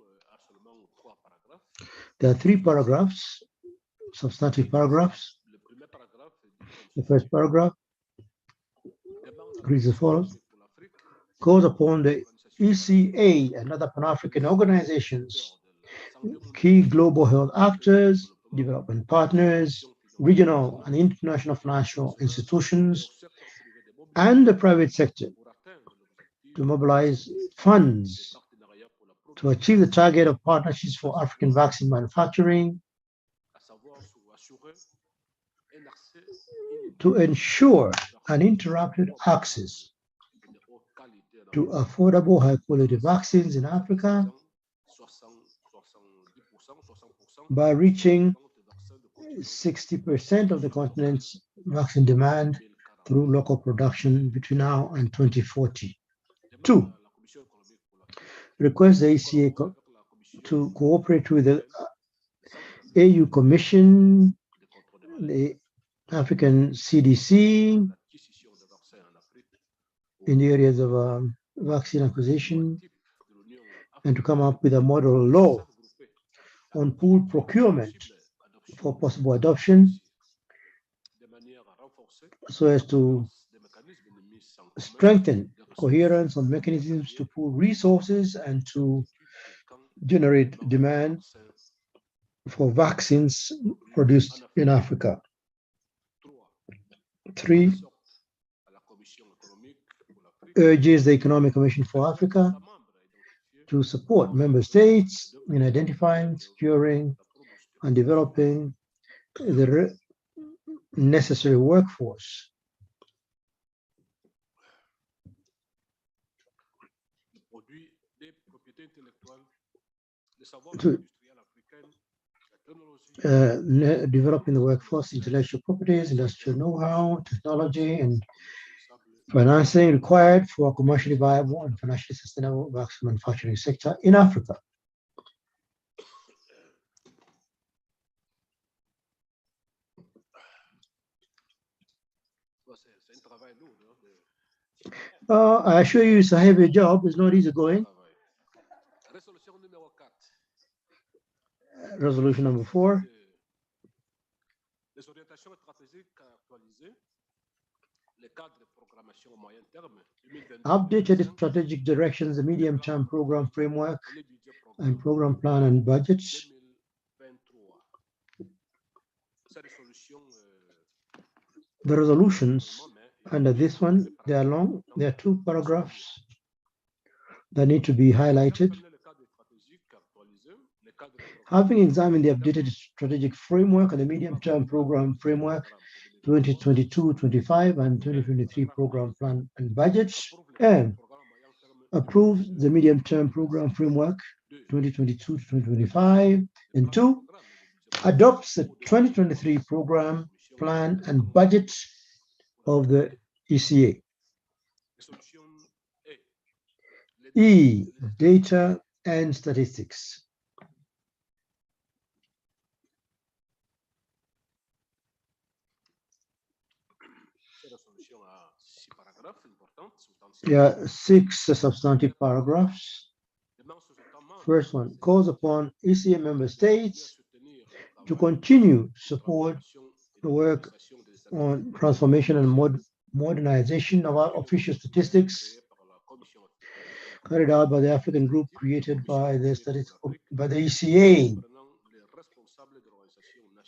There are 3 paragraphs, substantive paragraphs. The first paragraph reads as follows: calls upon the ECA and other Pan-African organizations, key global health actors, development partners, regional and international financial institutions, and the private sector to mobilize funds to achieve the target of partnerships for African vaccine manufacturing, to ensure uninterrupted access to affordable, high-quality vaccines in Africa by reaching 60% of the continent's vaccine demand through local production between now and 2040. 2, request the ECA to cooperate with the AU Commission, the African CDC, in the areas of vaccine acquisition, and to come up with a model law on pooled procurement for possible adoption, so as to strengthen coherence on mechanisms to pool resources and to generate demand for vaccines produced in Africa. 3, urges the Economic Commission for Africa to support member states in identifying, securing, and developing the necessary workforce to developing the workforce, intellectual properties, industrial know-how, technology, and financing required for a commercially viable and financially sustainable vaccine manufacturing sector in Africa. I assure you it's a heavy job, it's not easy going. Resolution number 4. Updated strategic directions, the medium-term program framework and program plan and budgets. The resolutions under this one, they are long. There are 2 paragraphs that need to be highlighted. Having examined the updated strategic framework and the medium-term program framework 2022-25 and 2023 program plan and budgets, and approves the medium-term program framework 2022-2025, and 2, adopts the 2023 program plan and budget of the ECA. E, data and statistics. There are 6 substantive paragraphs. First one, calls upon ECA member states to continue to support the work on transformation and modernization of our official statistics carried out by the African group created by the ECA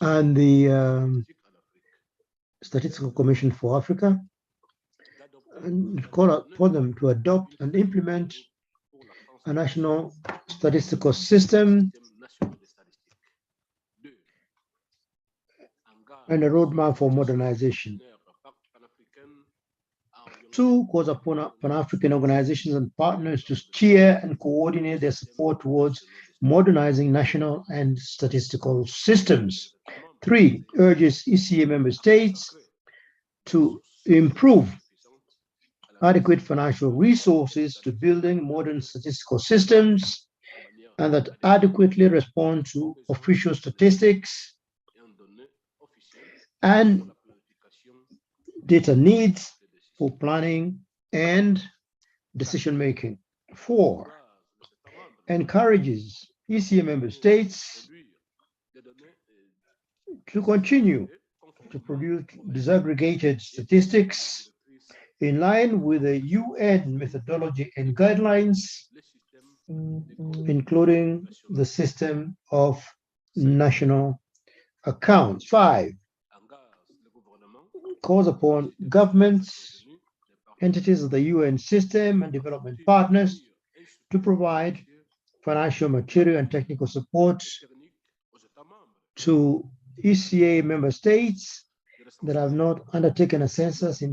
and the Statistical Commission for Africa, and call for them to adopt and implement a national statistical system and a roadmap for modernization. 2, calls upon Pan-African organizations and partners to steer and coordinate their support towards modernizing national and statistical systems. 3, urges ECA member states to improve adequate financial resources to building modern statistical systems and that adequately respond to official statistics and data needs for planning and decision making. 4, encourages ECA member states to continue to produce disaggregated statistics in line with the UN methodology and guidelines, including the system of national accounts. 5, calls upon governments, entities of the UN system, and development partners to provide financial, material, and technical support to ECA member states that have not undertaken a census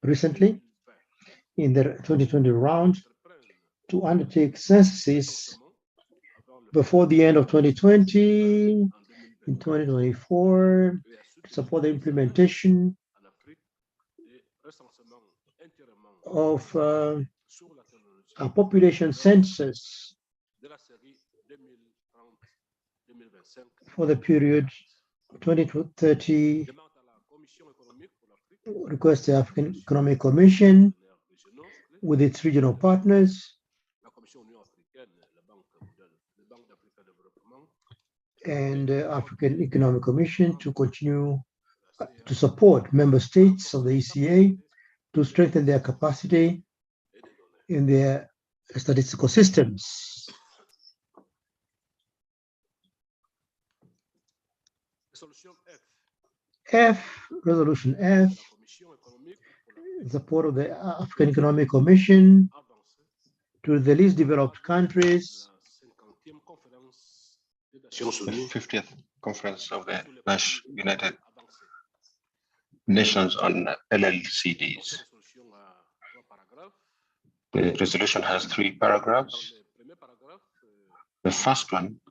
recently in the 2020 round to undertake censuses before the end of 2020, in 2024, to support the implementation of a population census for the period 2030. Request the African Economic Commission with its regional partners and African Economic Commission to continue to support member states of the ECA to strengthen their capacity in their statistical systems. Resolution F, support of the African Economic Commission to the least developed countries. The 50th Conference of the United Nations on LLCDs. The resolution has 3 paragraphs. The first one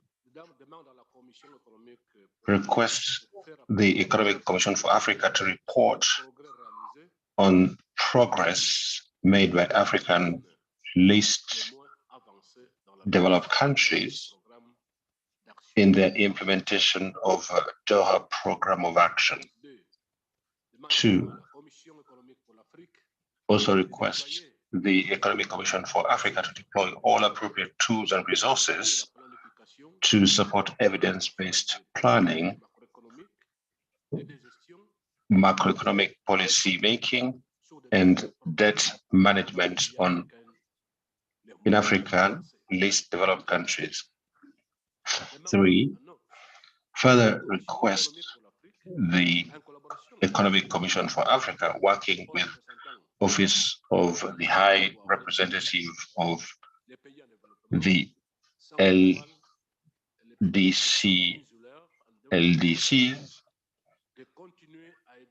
requests the Economic Commission for Africa to report on progress made by African least developed countries in the implementation of Doha Program of Action. 2, also requests the Economic Commission for Africa to deploy all appropriate tools and resources to support evidence-based planning, macroeconomic policy making, and debt management in African least developed countries. 3, further request the Economic Commission for Africa, working with Office of the High Representative of the LDCs,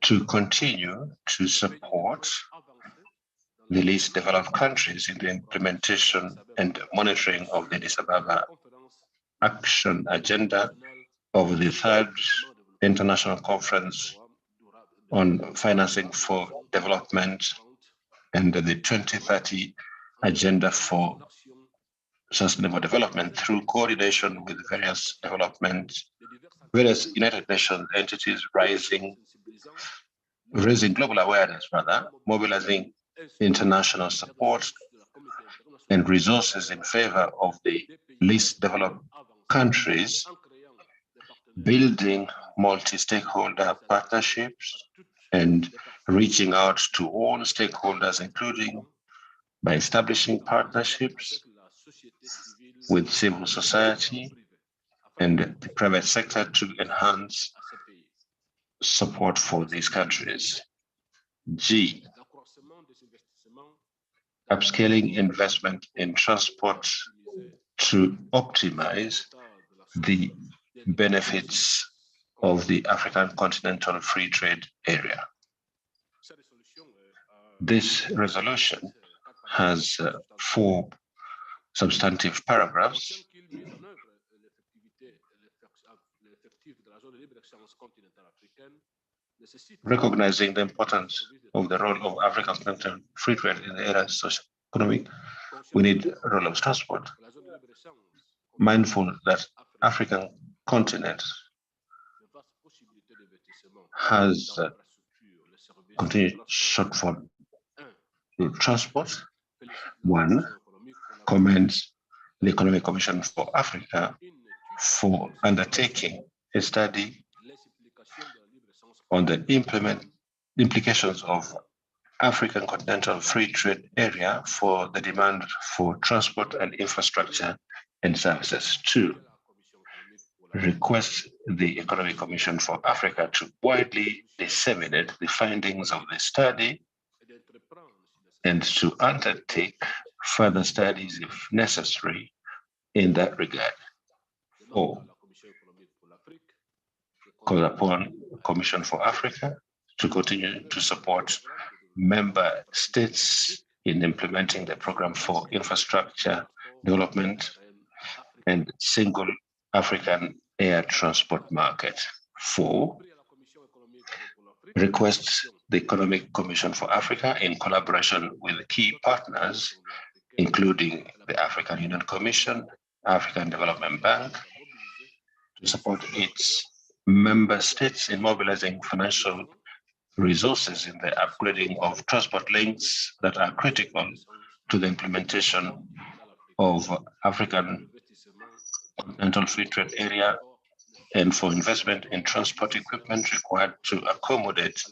to continue to support the least developed countries in the implementation and monitoring of the Addis Ababa Action Agenda of the 3rd International Conference on Financing for Development and the 2030 Agenda for Sustainable Development through coordination with various United Nations entities, raising global awareness, mobilizing international support and resources in favor of the least developed countries, building multi-stakeholder partnerships and reaching out to all stakeholders, including by establishing partnerships with civil society and the private sector to enhance support for these countries. G, upscaling investment in transport to optimize the benefits of the African Continental Free Trade Area. This resolution has 4 substantive paragraphs. recognizing the importance of the role of African continental free trade in the area of socio-economic, we need a role of transport. Mindful that African continent has continued shortfall to transport. One, commends the Economic Commission for Africa for undertaking a study on the implications of African continental free trade area for the demand for transport and infrastructure and services. Two, request the Economic Commission for Africa to widely disseminate the findings of the study and to undertake further studies if necessary in that regard. Four, call upon Commission for Africa to continue to support member states in implementing the program for infrastructure development and single African air transport market. Four, requests the Economic Commission for Africa in collaboration with key partners, including the African Union Commission, African Development Bank, to support its member states in mobilizing financial resources in the upgrading of transport links that are critical to the implementation of African continental free trade area and for investment in transport equipment required to accommodate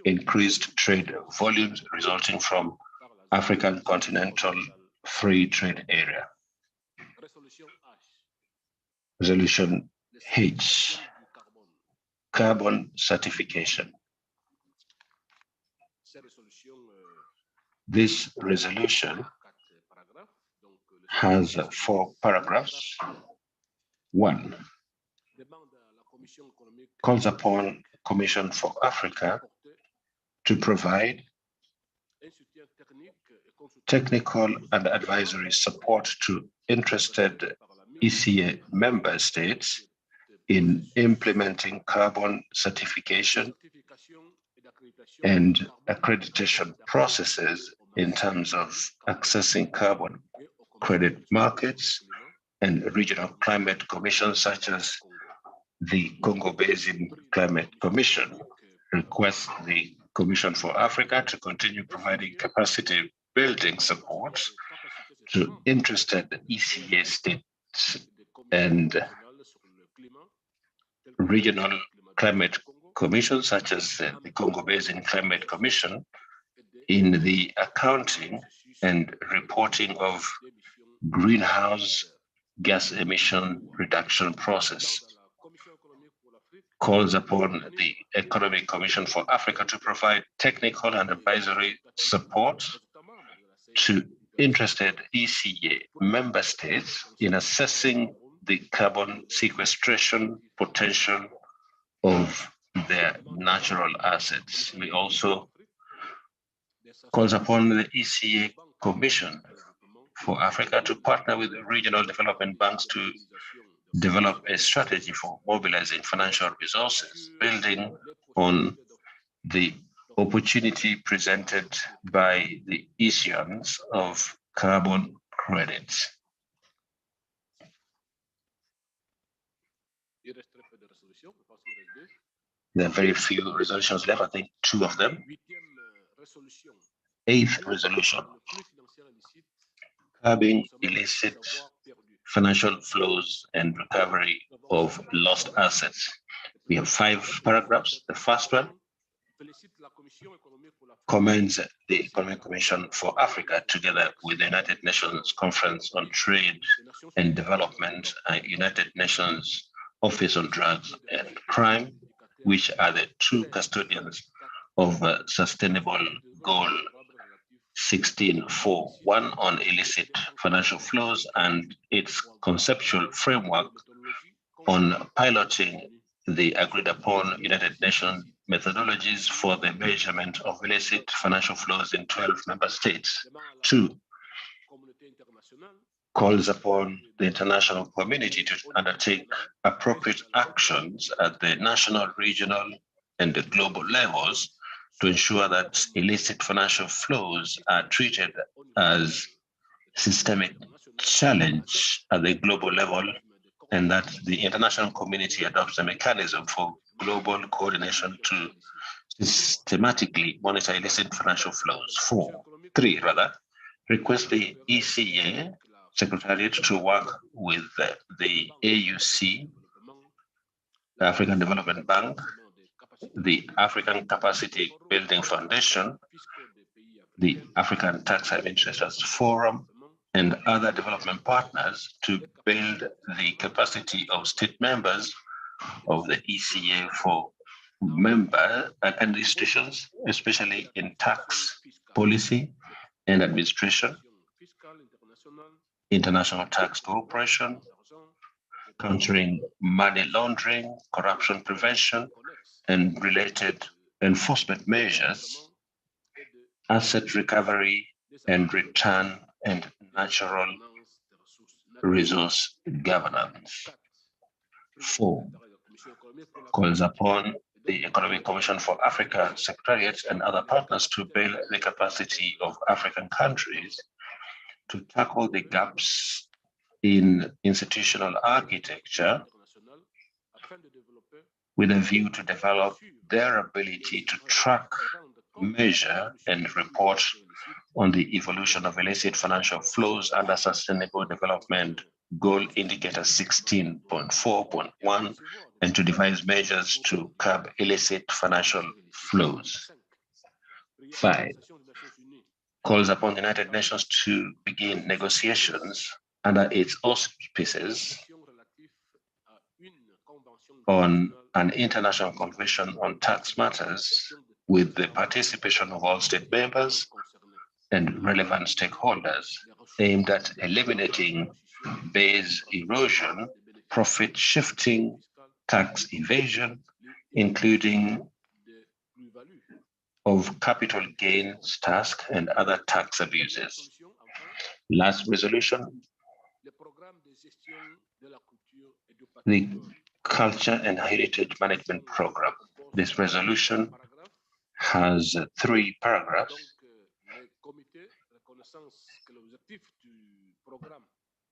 increased trade volumes resulting from African continental free trade area. Resolution H, carbon certification. This resolution has 4 paragraphs. 1, calls upon Commission for Africa to provide technical and advisory support to interested ECA member states in implementing carbon certification and accreditation processes in terms of accessing carbon credit markets and regional climate commissions such as the Congo Basin Climate Commission. Requests the Commission for Africa to continue providing capacity building support to interested ECA states and regional climate commissions such as the Congo Basin Climate Commission in the accounting and reporting of greenhouse gas emission reduction process. Calls upon the Economic Commission for Africa to provide technical and advisory support to interested ECA member states in assessing the carbon sequestration potential of their natural assets. We also calls upon the ECA Commission for Africa to partner with regional development banks to develop a strategy for mobilizing financial resources, building on the opportunity presented by the issuance of carbon credits. There are very few resolutions left, I think 2 of them. 8th resolution, curbing illicit financial flows and recovery of lost assets. We have 5 paragraphs. The first one commends the Economic Commission for Africa together with the United Nations Conference on Trade and Development and United Nations Office on Drugs and Crime, which are the 2 custodians of Sustainable Goal 16.4, one on illicit financial flows and its conceptual framework on piloting the agreed upon United Nations methodologies for the measurement of illicit financial flows in 12 member states. 2, calls upon the international community to undertake appropriate actions at the national, regional, and the global levels to ensure that illicit financial flows are treated as systemic challenge at the global level, and that the international community adopts a mechanism for global coordination to systematically monitor illicit financial flows. 3, request the ECA Secretariat to work with the AUC, the African Development Bank, the African Capacity Building Foundation, the African Tax Administrators Forum, and other development partners to build the capacity of state members of the ECA for member and institutions, especially in tax policy and administration, international tax cooperation, countering money laundering, corruption prevention, and related enforcement measures, asset recovery and return, and natural resource governance. 4, calls upon the Economic Commission for Africa Secretariat and other partners to build the capacity of African countries to tackle the gaps in institutional architecture with a view to develop their ability to track, measure, and report on the evolution of illicit financial flows under Sustainable Development Goal Indicator 16.4.1, and to devise measures to curb illicit financial flows. 5, calls upon the United Nations to begin negotiations under its auspices on an international convention on tax matters with the participation of all state members and relevant stakeholders, aimed at eliminating base erosion, profit shifting, tax evasion, including of capital gains tax and other tax abuses. Last resolution, the Culture and Heritage Management Program. This resolution has 3 paragraphs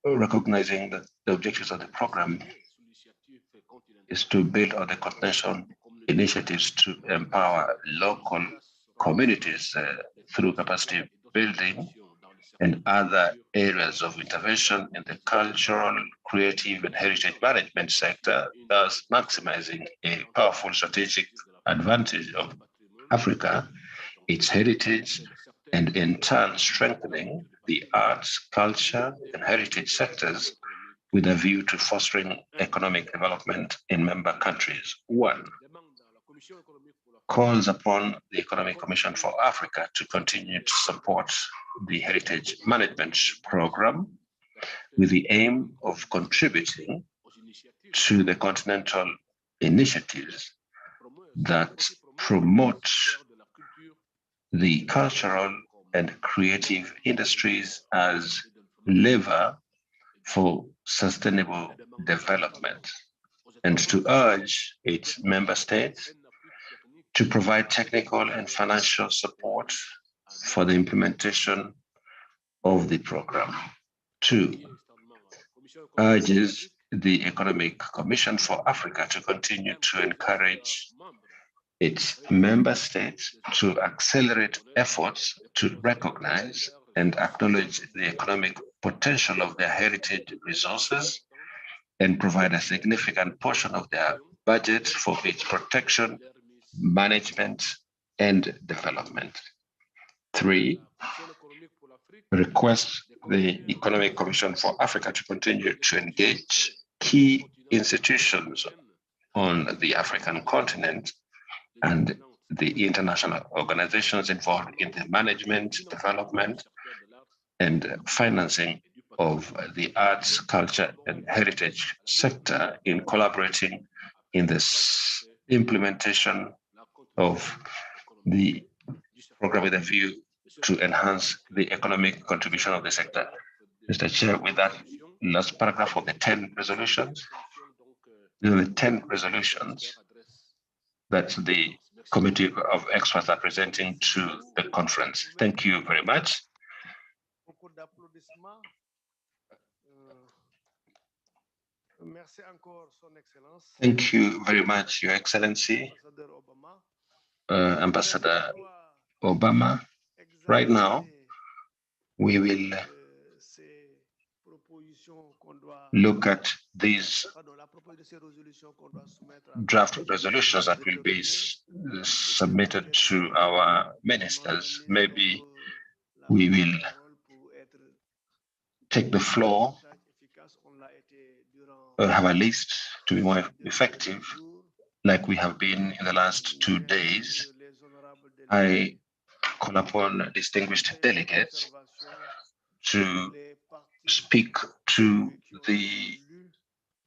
recognizing that the objectives of the program is to build on the continental initiatives to empower local communities through capacity building and other areas of intervention in the cultural, creative, and heritage management sector, thus maximizing a powerful strategic advantage of Africa, its heritage, and in turn strengthening the arts, culture, and heritage sectors with a view to fostering economic development in member countries. 1, calls upon the Economic Commission for Africa to continue to support the Heritage Management Program with the aim of contributing to the continental initiatives that promote the cultural and creative industries as lever for sustainable development, and to urge its member states to provide technical and financial support for the implementation of the program. 2, urges the Economic Commission for Africa to continue to encourage its member states to accelerate efforts to recognize and acknowledge the economic potential of their heritage resources and provide a significant portion of their budget for its protection, management, and development. 3, request the Economic Commission for Africa to continue to engage key institutions on the African continent and the international organizations involved in the management, development, and financing of the arts, culture, and heritage sector in collaborating in this implementation of the program with a view to enhance the economic contribution of the sector. Mr. Chair, with that last paragraph of the 10 resolutions, these are the 10 resolutions that the committee of experts are presenting to the conference. Thank you very much. Beaucoup d'applaudissements. Merci encore, Son Excellence. Thank you very much, Your Excellency, Ambassadeur Obama. Ambassador Obama. Right now, we will Ces propositions qu'on doit, look at these pardon, la proposition de ces résolutions qu'on doit soumettre à draft resolutions that will be submitted to our ministers. Maybe we will take the floor, have a list to be more effective, like we have been in the last 2 days. I call upon distinguished delegates to speak to the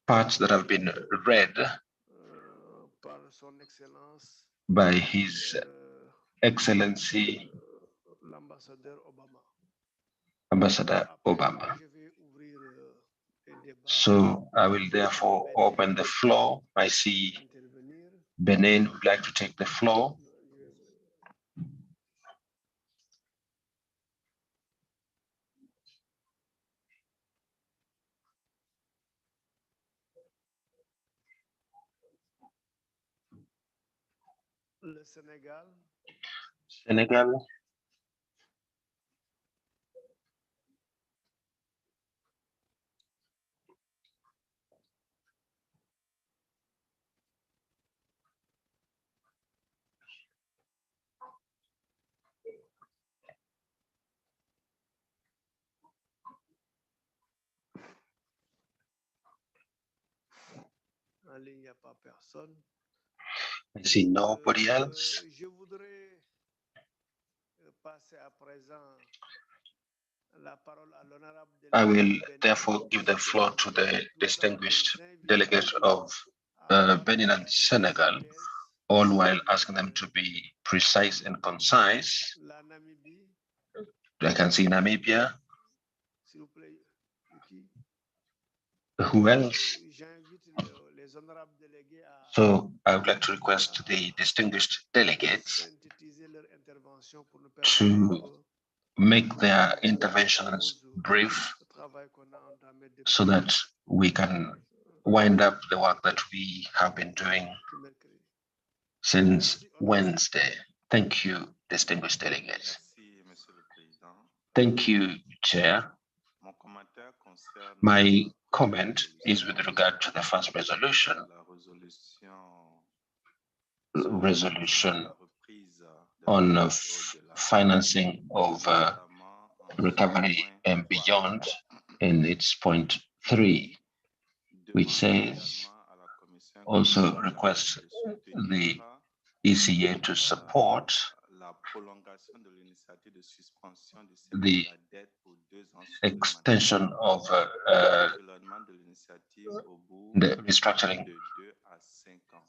parts that have been read by His Excellency Ambassador Obama. So I will therefore open the floor. I see Benin would like to take the floor. le Sénégal. Senegal. En ligne, il n'y a pas personne. I see nobody else. Je voudrais passer à présent la parole à l'honorable I will délégué therefore give the floor to the distinguished delegate of Benin and Senegal, all while asking them to be precise and concise. la Namibie, I can see Namibia. s'il vous plaît. Qui? Who else? J'invite les honorables délégués à So I would like to request the distinguished delegates synthétiser leur intervention pour nous permettre to make their interventions brief le travail qu'on a entamé depuis so that we can wind up the work that we have been doing mercredi. since Wednesday. Thank you, distinguished delegates. Merci, Monsieur le Président. Thank you, Chair. Mon commentaire concerne My comment is with regard to the first resolution, la resolution la reprise de on la financing of notamment en recovery point and 3. beyond in its point 3, which says Également à la Commission also requests de soutenir the ECA to support la prolongation de l'initiative de suspension de the la dette pour 2 ans extension of supplémentaires de l'initiative au bout the restructuring de 2 à 5 ans.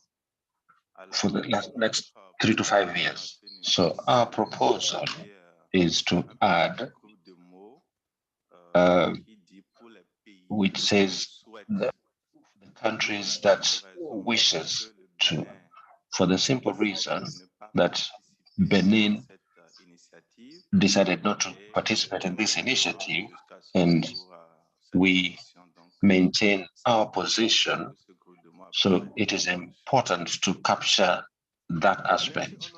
for the next 3 to 5 years. So our proposal is to add, which says the countries that wishes to, for the simple reason that Benin decided not to participate in this initiative, and we maintain our position. So it is important to capture that aspect.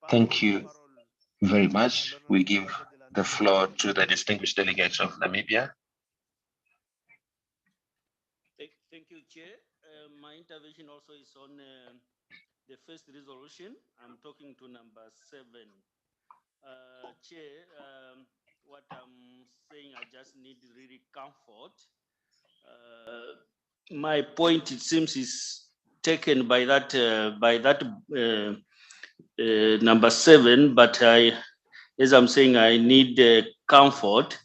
Thank you very much. We give the floor to the distinguished delegates of Namibia. Thank you, Chair. My intervention also is on the first resolution. I'm talking to number 7. Chair, what I'm saying, I just need really comfort. My point, it seems, is taken by that number 7, but as I'm saying, I need comfort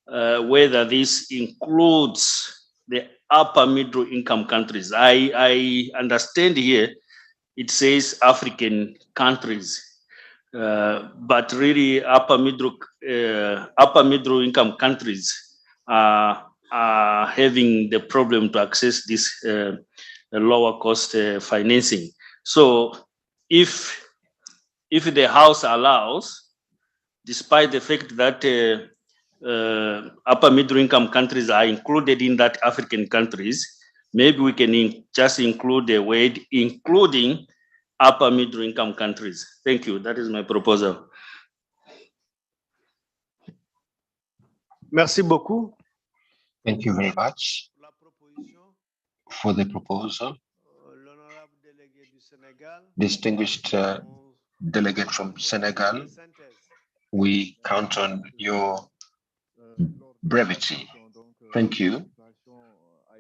whether this includes the upper middle income countries. I understand here it says African countries, but really upper middle income countries are having the problem to access this lower cost financing. So if the House allows, despite the fact that upper middle income countries are included in that African countries, maybe we can just include the word including upper middle income countries. Thank you. That is my proposal. Merci beaucoup. Thank you very much La proposition, for the proposal. l'honorable délégué du Sénégal, Distinguished delegate from Senegal, we count on your brevity. Thank you.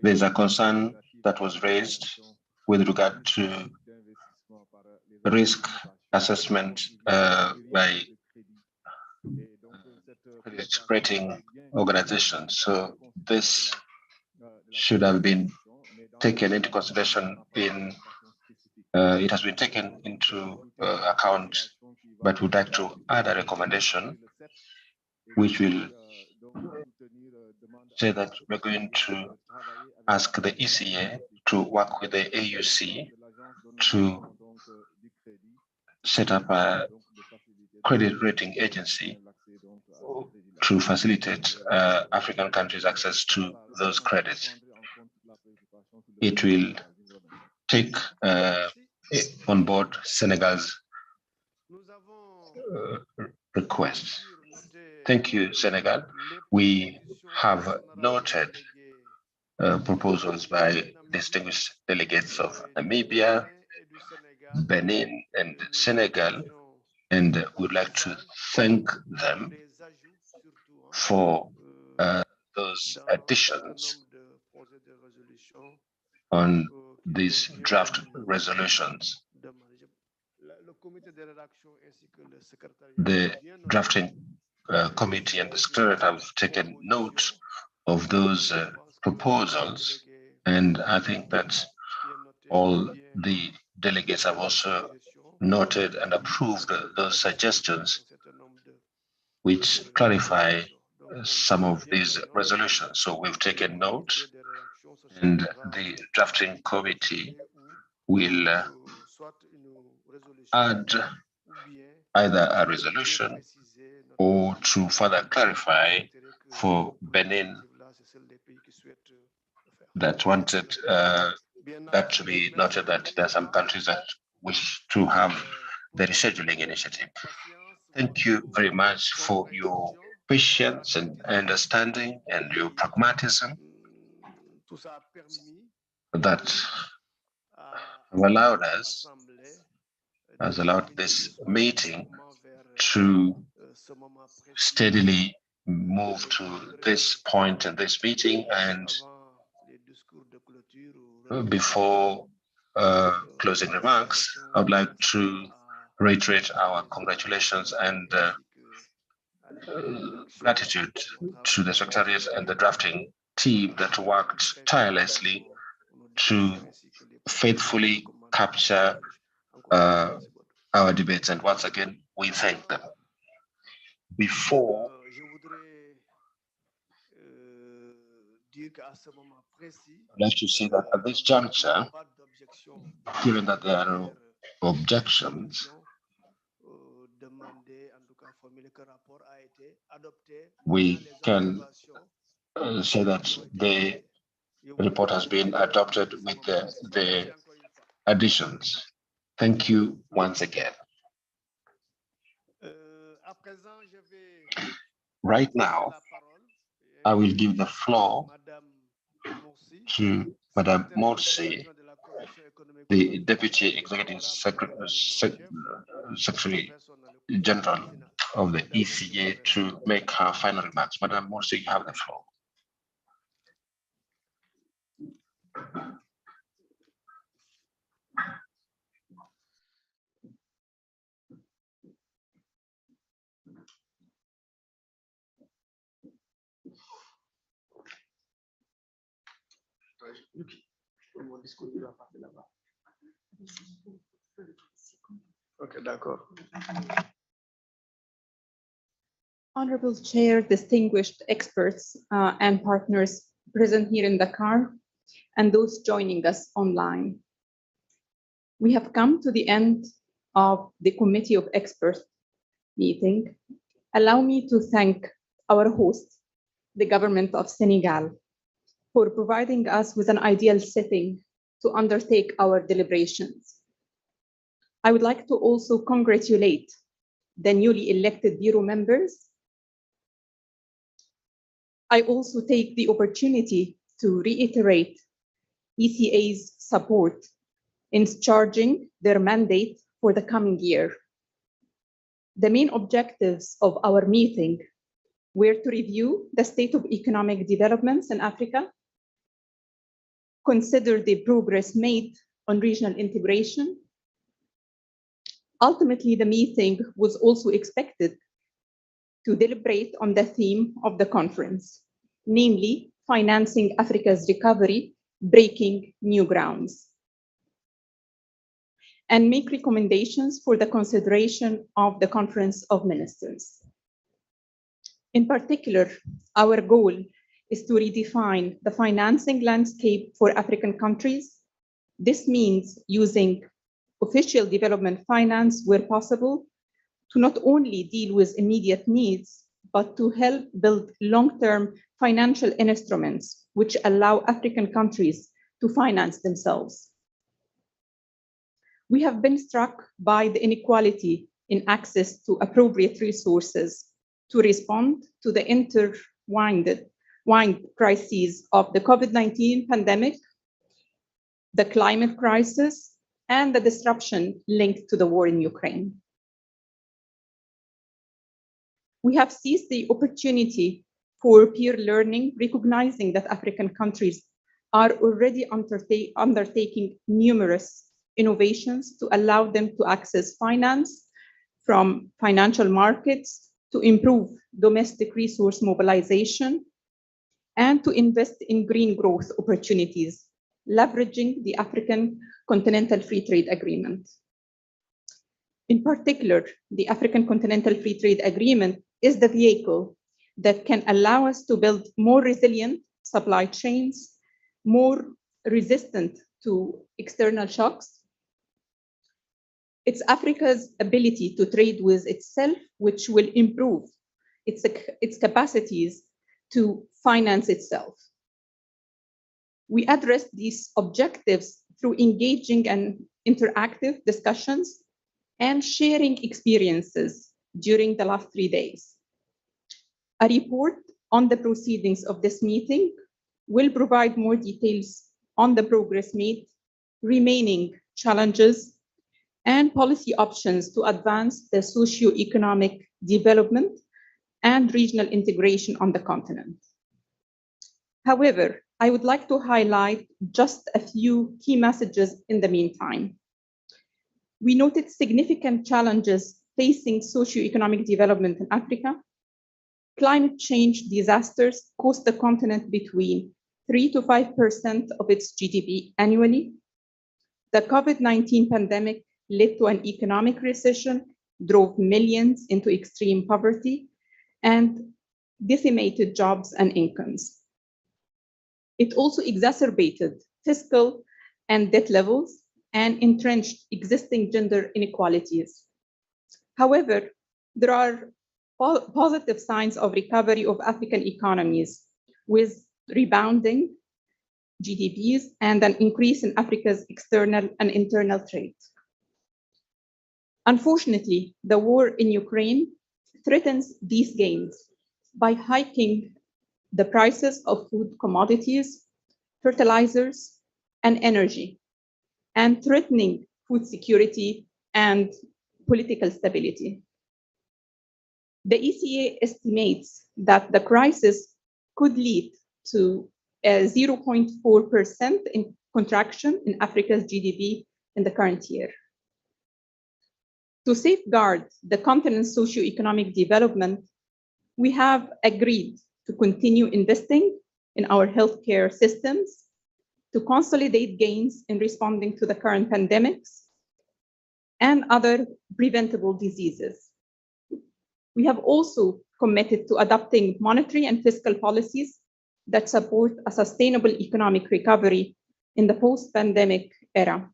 There's a concern that was raised with regard to risk assessment by credit rating organizations. So this should have been taken into consideration in, it has been taken into account, but we'd like to add a recommendation which will say that we're going to ask the ECA to work with the AUC to set up a credit rating agency to facilitate African countries' access to those credits. It will take on board Senegal's requests. Thank you, Senegal. We have noted proposals by distinguished delegates of Namibia, Benin, and Senegal, and would like to thank them for those additions on these draft resolutions. The drafting committee and the secretariat have taken note of those proposals, and I think that all the delegates have also noted and approved those suggestions which clarify some of these resolutions. So we've taken note, and the drafting committee will add either a resolution or to further clarify for Benin that wanted that to be noted that there are some countries that wish to have the rescheduling initiative. Thank you very much for your patience and understanding and your pragmatism that have allowed us, has allowed this meeting to steadily move to this point in this meeting. And before closing remarks, I would like to reiterate our congratulations and gratitude to the Secretariat and the drafting team that worked tirelessly to faithfully capture our debates. And once again, we thank them. Before I'd like to say that at this juncture, given that there are no objections, we can say that the report has been adopted with the additions. Thank you once again. Right now, I will give the floor to Madame Morsi, the Deputy Executive Secretary General of the ECA, to make her final remarks. Madame Morsi, you have the floor. Okay, d'accord. Honorable Chair, distinguished experts and partners present here in Dakar, and those joining us online. We have come to the end of the Committee of Experts meeting. Allow me to thank our host, the government of Senegal, for providing us with an ideal setting to undertake our deliberations. I would like to also congratulate the newly elected Bureau members. I also take the opportunity to reiterate ECA's support in discharging their mandate for the coming year. The main objectives of our meeting were to review the state of economic developments in Africa, consider the progress made on regional integration. Ultimately, the meeting was also expected to deliberate on the theme of the conference, namely financing Africa's recovery, breaking new grounds, and make recommendations for the consideration of the Conference of Ministers. In particular, our goal is to redefine the financing landscape for African countries. This means using official development finance where possible to not only deal with immediate needs, but to help build long-term financial instruments which allow African countries to finance themselves. We have been struck by the inequality in access to appropriate resources to respond to the intertwined crises of the COVID-19 pandemic, the climate crisis, and the disruption linked to the war in Ukraine. We have seized the opportunity for peer learning, recognizing that African countries are already undertaking numerous innovations to allow them to access finance from financial markets, to improve domestic resource mobilization, and to invest in green growth opportunities, leveraging the African Continental Free Trade Agreement. In particular, the African Continental Free Trade Agreement is the vehicle that can allow us to build more resilient supply chains, more resistant to external shocks. It's Africa's ability to trade with itself which will improve its capacities to finance itself. We address these objectives through engaging and interactive discussions and sharing experiences during the last 3 days. A report on the proceedings of this meeting will provide more details on the progress made, remaining challenges, and policy options to advance the socio-economic development and regional integration on the continent. However, I would like to highlight just a few key messages in the meantime. We noted significant challenges facing socio-economic development in Africa. Climate change disasters cost the continent between 3 to 5% of its GDP annually. The COVID-19 pandemic led to an economic recession, drove millions into extreme poverty, and decimated jobs and incomes. It also exacerbated fiscal and debt levels and entrenched existing gender inequalities. However, there are positive signs of recovery of African economies with rebounding GDPs and an increase in Africa's external and internal trade. Unfortunately, the war in Ukraine threatens these gains by hiking the prices of food commodities, fertilizers, and energy, and threatening food security and political stability. The ECA estimates that the crisis could lead to a 0.4% in contraction in Africa's GDP in the current year. To safeguard the continent's socio-economic development, we have agreed to continue investing in our healthcare systems, to consolidate gains in responding to the current pandemics and other preventable diseases. We have also committed to adopting monetary and fiscal policies that support a sustainable economic recovery in the post-pandemic era.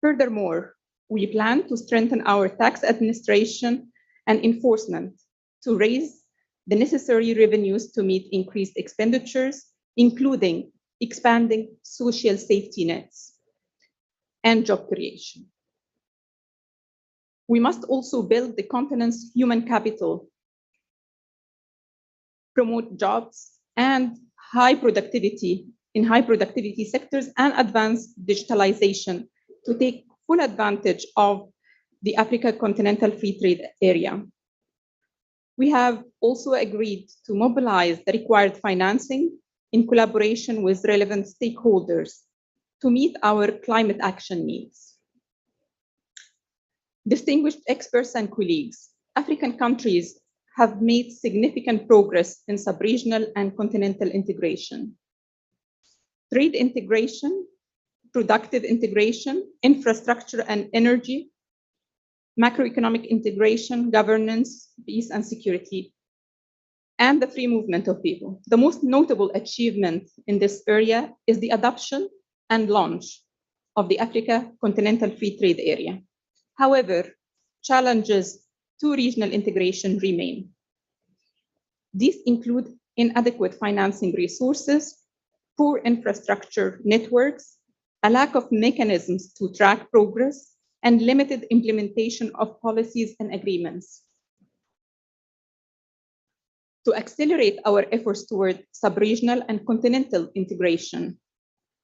Furthermore, we plan to strengthen our tax administration and enforcement to raise the necessary revenues to meet increased expenditures, including expanding social safety nets and job creation. We must also build the continent's human capital, promote jobs and high productivity in high productivity sectors, and advance digitalization to take full advantage of the Africa Continental Free Trade Area. We have also agreed to mobilize the required financing in collaboration with relevant stakeholders to meet our climate action needs. Distinguished experts and colleagues, African countries have made significant progress in sub-regional and continental integration. Trade integration, productive integration, infrastructure and energy, macroeconomic integration, governance, peace and security, and the free movement of people. The most notable achievement in this area is the adoption and launch of the Africa Continental Free Trade Area. However, challenges to regional integration remain. These include inadequate financing resources, poor infrastructure networks, a lack of mechanisms to track progress, and limited implementation of policies and agreements. To accelerate our efforts toward sub-regional and continental integration,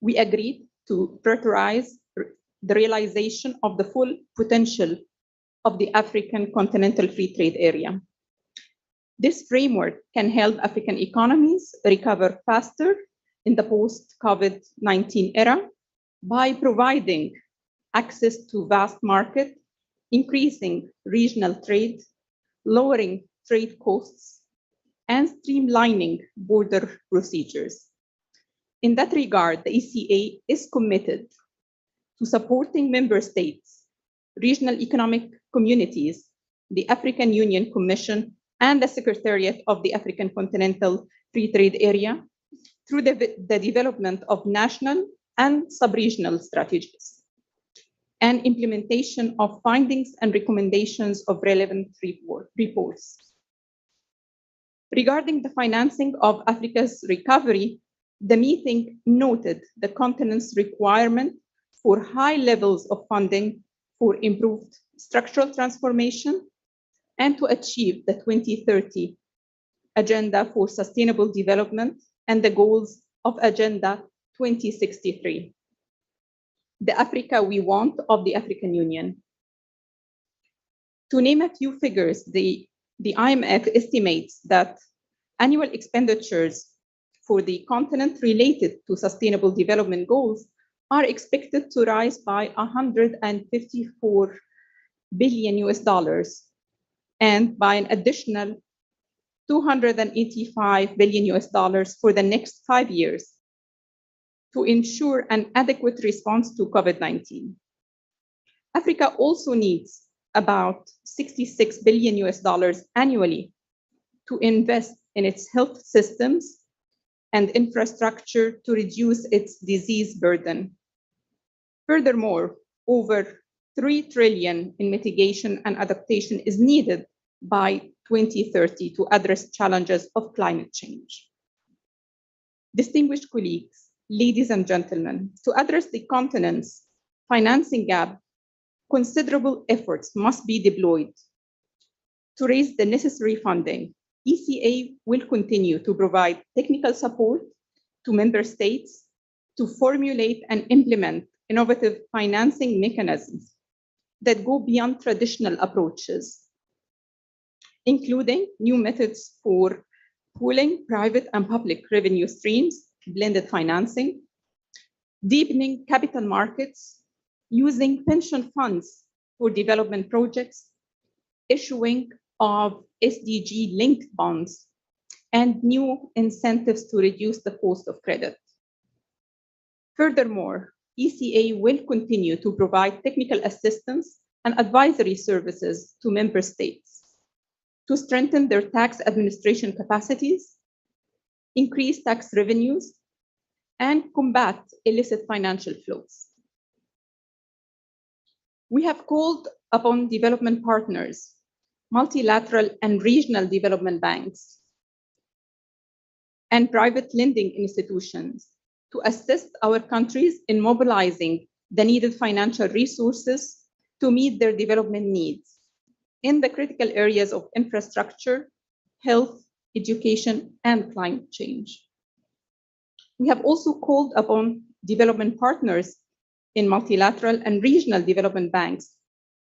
we agreed to prioritize the realization of the full potential of the African Continental Free Trade Area. This framework can help African economies recover faster in the post-COVID-19 era by providing access to vast market, increasing regional trade, lowering trade costs, and streamlining border procedures. In that regard, the ECA is committed to supporting member states, regional economic communities, the African Union Commission, and the Secretariat of the African Continental Free Trade Area through the development of national and sub-regional strategies and implementation of findings and recommendations of relevant reports. Regarding the financing of Africa's recovery, the meeting noted the continent's requirement for high levels of funding for improved structural transformation and to achieve the 2030 Agenda for Sustainable Development and the goals of Agenda 2063. The Africa we want of the African Union. To name a few figures, the IMF estimates that annual expenditures for the continent related to sustainable development goals are expected to rise by $154 billion and by an additional $285 billion for the next 5 years to ensure an adequate response to COVID-19. Africa also needs about $66 billion annually to invest in its health systems and infrastructure to reduce its disease burden. Furthermore, over $3 trillion in mitigation and adaptation is needed by 2030 to address challenges of climate change. Distinguished colleagues, ladies and gentlemen, to address the continent's financing gap, considerable efforts must be deployed. To raise the necessary funding, ECA will continue to provide technical support to member states to formulate and implement innovative financing mechanisms that go beyond traditional approaches, including new methods for pooling private and public revenue streams, blended financing, deepening capital markets, using pension funds for development projects, issuing of SDG-linked bonds, and new incentives to reduce the cost of credit. Furthermore, ECA will continue to provide technical assistance and advisory services to member states to strengthen their tax administration capacities, increase tax revenues, and combat illicit financial flows. We have called upon development partners, multilateral and regional development banks, and private lending institutions to assist our countries in mobilizing the needed financial resources to meet their development needs in the critical areas of infrastructure, health, education, and climate change. We have also called upon development partners in multilateral and regional development banks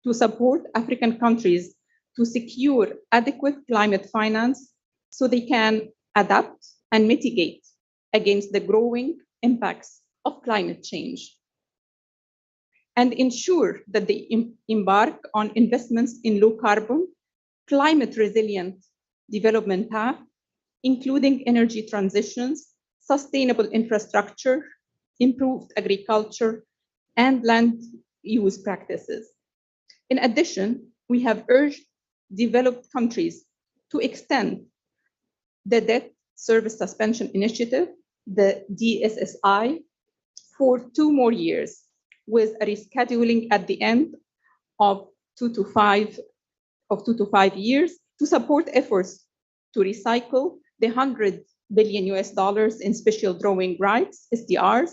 to support African countries to secure adequate climate finance so they can adapt and mitigate against the growing impacts of climate change, and ensure that they embark on investments in low carbon, climate resilient development path, including energy transitions, sustainable infrastructure, improved agriculture, and land use practices. In addition, we have urged developed countries to extend the Debt Service Suspension Initiative, the DSSI, for 2 more years, with a rescheduling at the end of 2 to 5 years to support efforts to recycle the $100 billion in special drawing rights, SDRs,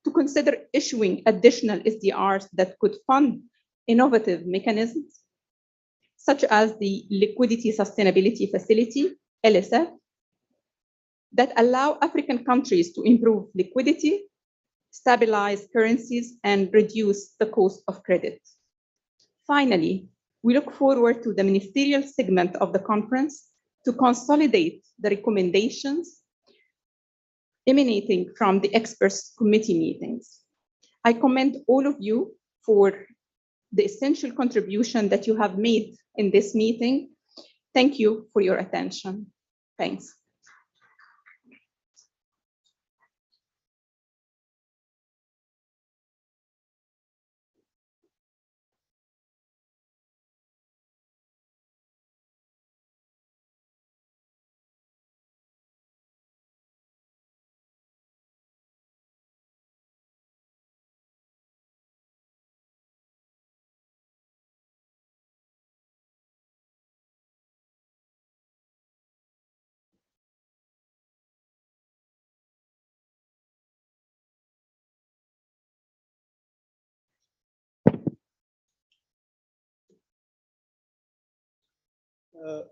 to consider issuing additional SDRs that could fund innovative mechanisms, such as the Liquidity Sustainability Facility, LSF, that allow African countries to improve liquidity, stabilize currencies, and reduce the cost of credit. Finally, we look forward to the ministerial segment of the conference to consolidate the recommendations emanating from the experts committee meetings. I commend all of you for the essential contribution that you have made in this meeting. Thank you for your attention. Thanks.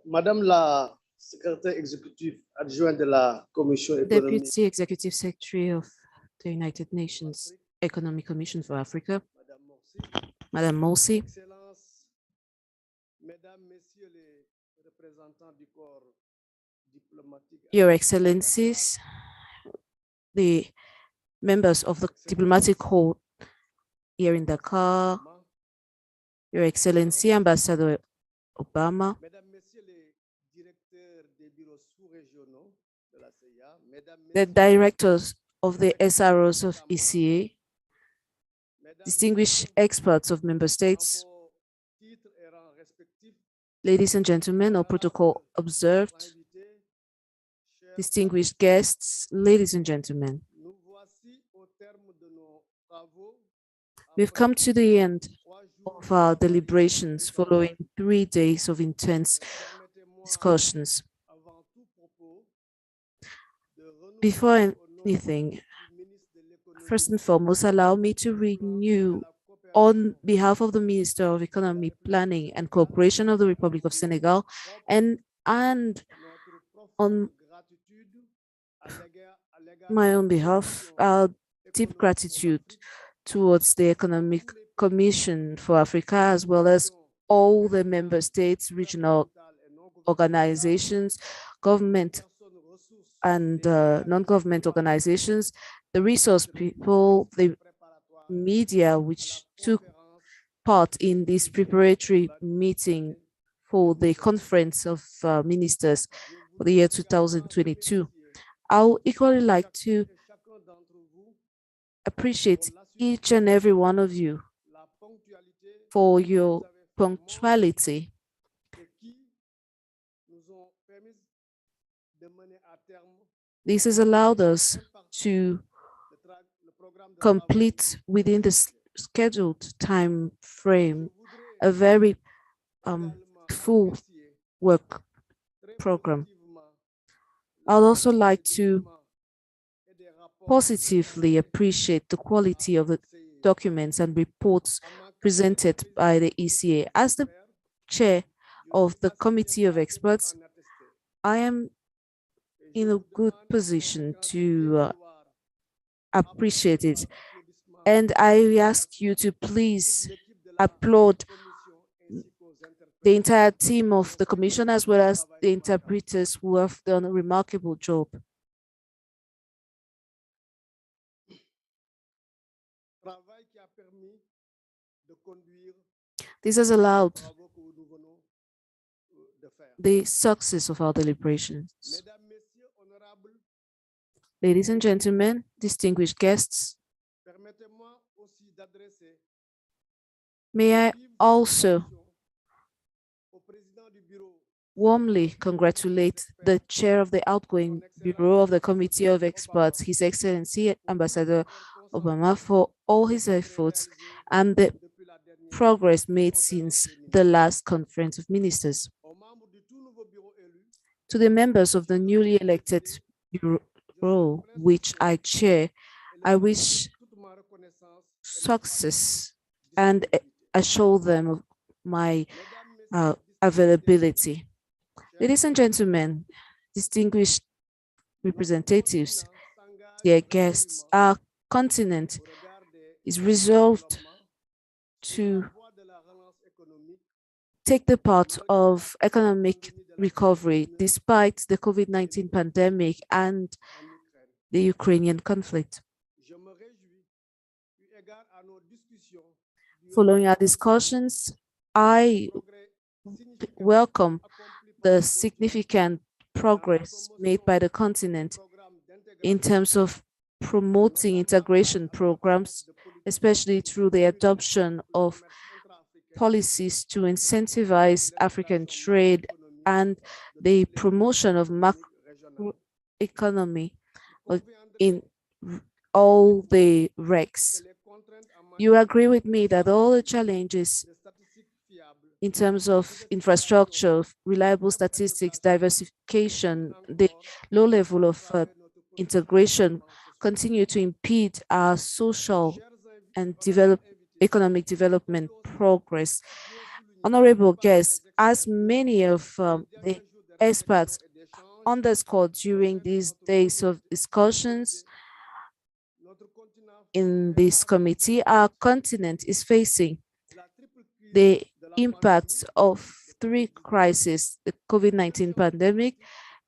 Madame la secrétaire exécutive adjointe de la Commission économique, Deputy Executive Secretary of the United Nations Economic Commission for Africa, Madame Morsi, Excellences, Mesdames, Messieurs les représentants du corps diplomatique, Your Excellencies, the members of the diplomatic corps here in Dakar, Your Excellency Ambassador Obama, Mesdames, Messieurs les directeurs des bureaux sous-régionaux de la CIA, Mesdames, the Messieurs directors of the SROs of ECA, distinguished experts of member states, vos titres et rangs respectifs, ladies and gentlemen, all protocol observed, invités, chers distinguished guests, ladies and gentlemen. nous voici au terme de nos travaux. We've come to the end of our deliberations following 3 days of intense discussions. Avant tout propos, de renouveler Before au nom anything, du ministre de l'économie first and foremost, allow me to renew on behalf of the Minister of Economy, Planning and Cooperation of the Republic of Senegal and notre on profonde gratitude à l'égard my own behalf, our deep gratitude towards the Economic Commission for Africa, as well as all the member states, regional organizations, government and non-government organizations, the resource people, the media which took part in this preparatory meeting for the Conference of Ministers for the year 2022. I would equally like to chacun d'entre vous appreciate each and every one of you la ponctualité for your punctuality et qui nous ont permis de mener à terme This has allowed us to le programme de complete within the scheduled time frame, a very full work program. I'd also like to positively appreciate the quality of the documents and reports presented by the ECA. As the chair of the Committee of Experts, I am in a good position to appreciate it. And I ask you to please applaud the entire team of the Commission as well as the interpreters who have done a remarkable job. This has allowed the success of our deliberations. Ladies and gentlemen, distinguished guests, may I also warmly congratulate the chair of the outgoing Bureau of the Committee of Experts, His Excellency Ambassador Obama, for all his efforts and the progress made since the last Conference of Ministers. To the members of the newly elected Bureau, which I chair, I wish success and assure them of my availability. Ladies and gentlemen, distinguished representatives, dear guests, our continent is resolved to take the part of economic recovery despite the COVID-19 pandemic and the Ukrainian conflict. Following our discussions, I welcome the significant progress made by the continent in terms of promoting integration programs, especially through the adoption of policies to incentivize African trade and the promotion of macroeconomy in all the RECs. You agree with me that all the challenges in terms of infrastructure, reliable statistics, diversification, the low level of integration continue to impede our social and economic development progress. Honorable guests, as many of the experts underscored during these days of discussions in this committee, our continent is facing the impacts of three crises: the COVID-19 pandemic,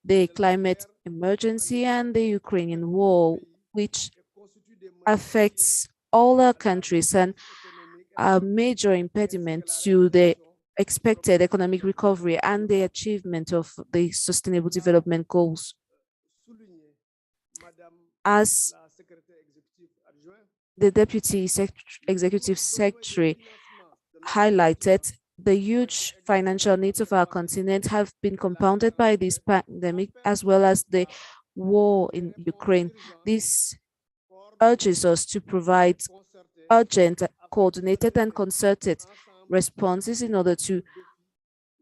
the climate emergency, and the Ukrainian war, which affects all our countries and a major impediment to the expected economic recovery and the achievement of the Sustainable Development Goals. As the Deputy Executive Secretary highlighted, the huge financial needs of our continent have been compounded by this pandemic as well as the war in Ukraine. This urges us to provide urgent, coordinated and concerted responses in order to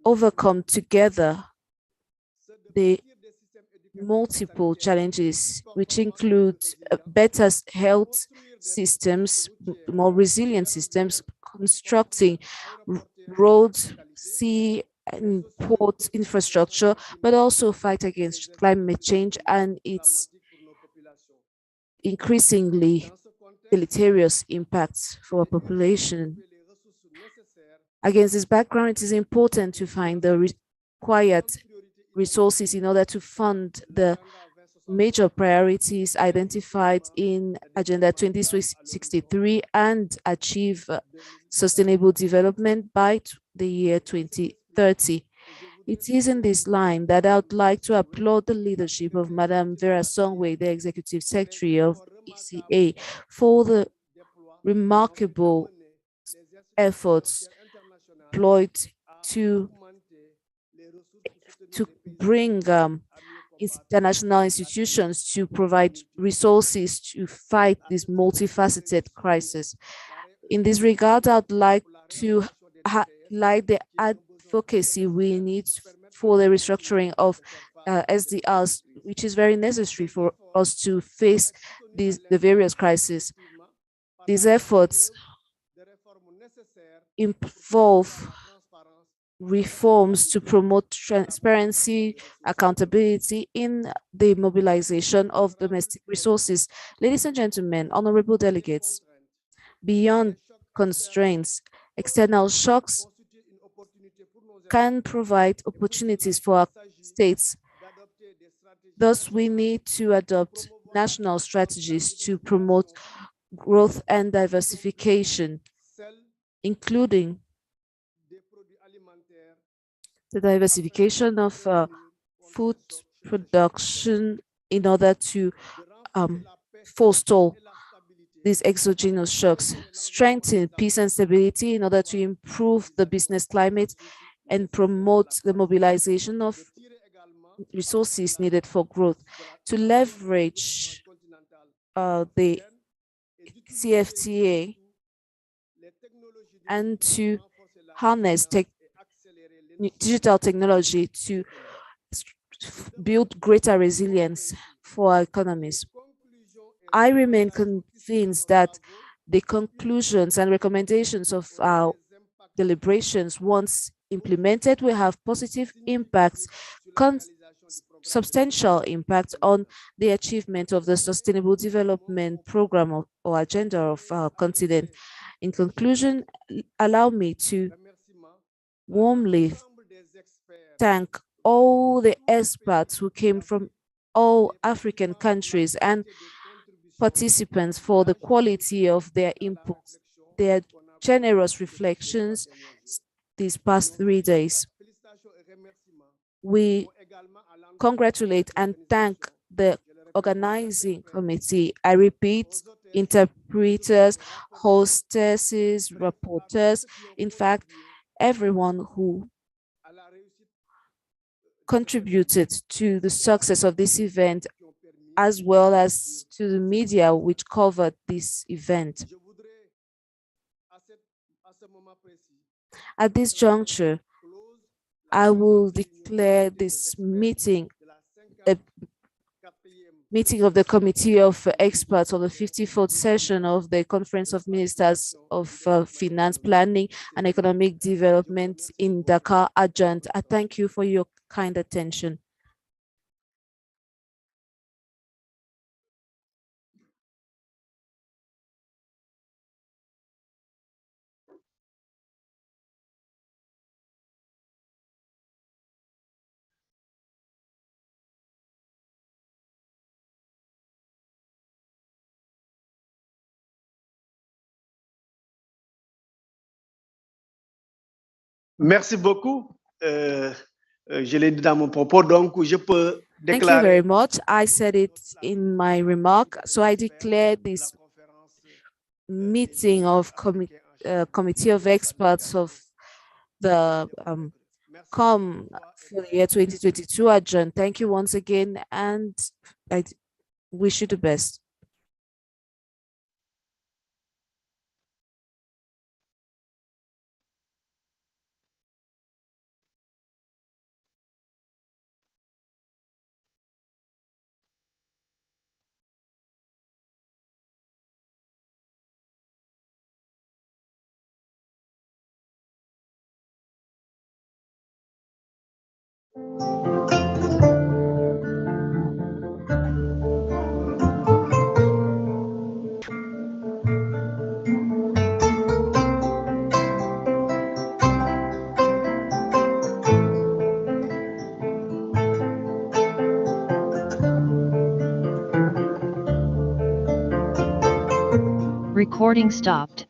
overcome together the multiple challenges, which include better health systems, more resilient systems, constructing roads, sea and port infrastructure, but also fight against climate change and its increasingly deleterious impacts for our population. Against this background, it is important to find the required resources in order to fund the major priorities identified in Agenda 2063 and achieve sustainable development by the year 2030. It is in this line that I would like to applaud the leadership of Madame Vera Songwe, the Executive Secretary of ECA, for the remarkable efforts employed to bring international institutions to provide resources to fight this multifaceted crisis. In this regard, I'd like to highlight the advocacy we need for the restructuring of SDRs, which is very necessary for us to face the various crises. These efforts involve reforms to promote transparency, accountability in the mobilization of domestic resources. Ladies and gentlemen, honorable delegates, beyond constraints, external shocks can provide opportunities for our states. Thus, we need to adopt national strategies to promote growth and diversification, including the diversification of food production in order to forestall these exogenous shocks, strengthen peace and stability in order to improve the business climate and promote the mobilization of resources needed for growth, to leverage the CFTA and to harness digital technology to build greater resilience for our economies. I remain convinced that the conclusions and recommendations of our deliberations, once implemented, will have positive impacts, substantial impact on the achievement of the Sustainable Development Program or agenda of our continent. In conclusion, allow me to warmly thank all the experts who came from all African countries and participants for the quality of their inputs, their generous reflections these past 3 days. We congratulate and thank the organizing committee. I repeat, interpreters, hostesses, reporters, in fact, everyone who contributed to the success of this event, as well as to the media which covered this event. At this juncture, I will declare this meeting a meeting of the Committee of Experts on the 54th session of the Conference of Ministers of Finance Planning and Economic Development in Dakar adjourned. I thank you for your kind attention. Merci beaucoup. Je l'ai dit dans mon propos, donc je peux déclarer. Thank you very much. I said it in my remark, so I declare this meeting of Committee of Experts of the COM for the year 2022 adjourned. Thank you once again, and I wish you the best. Recording stopped.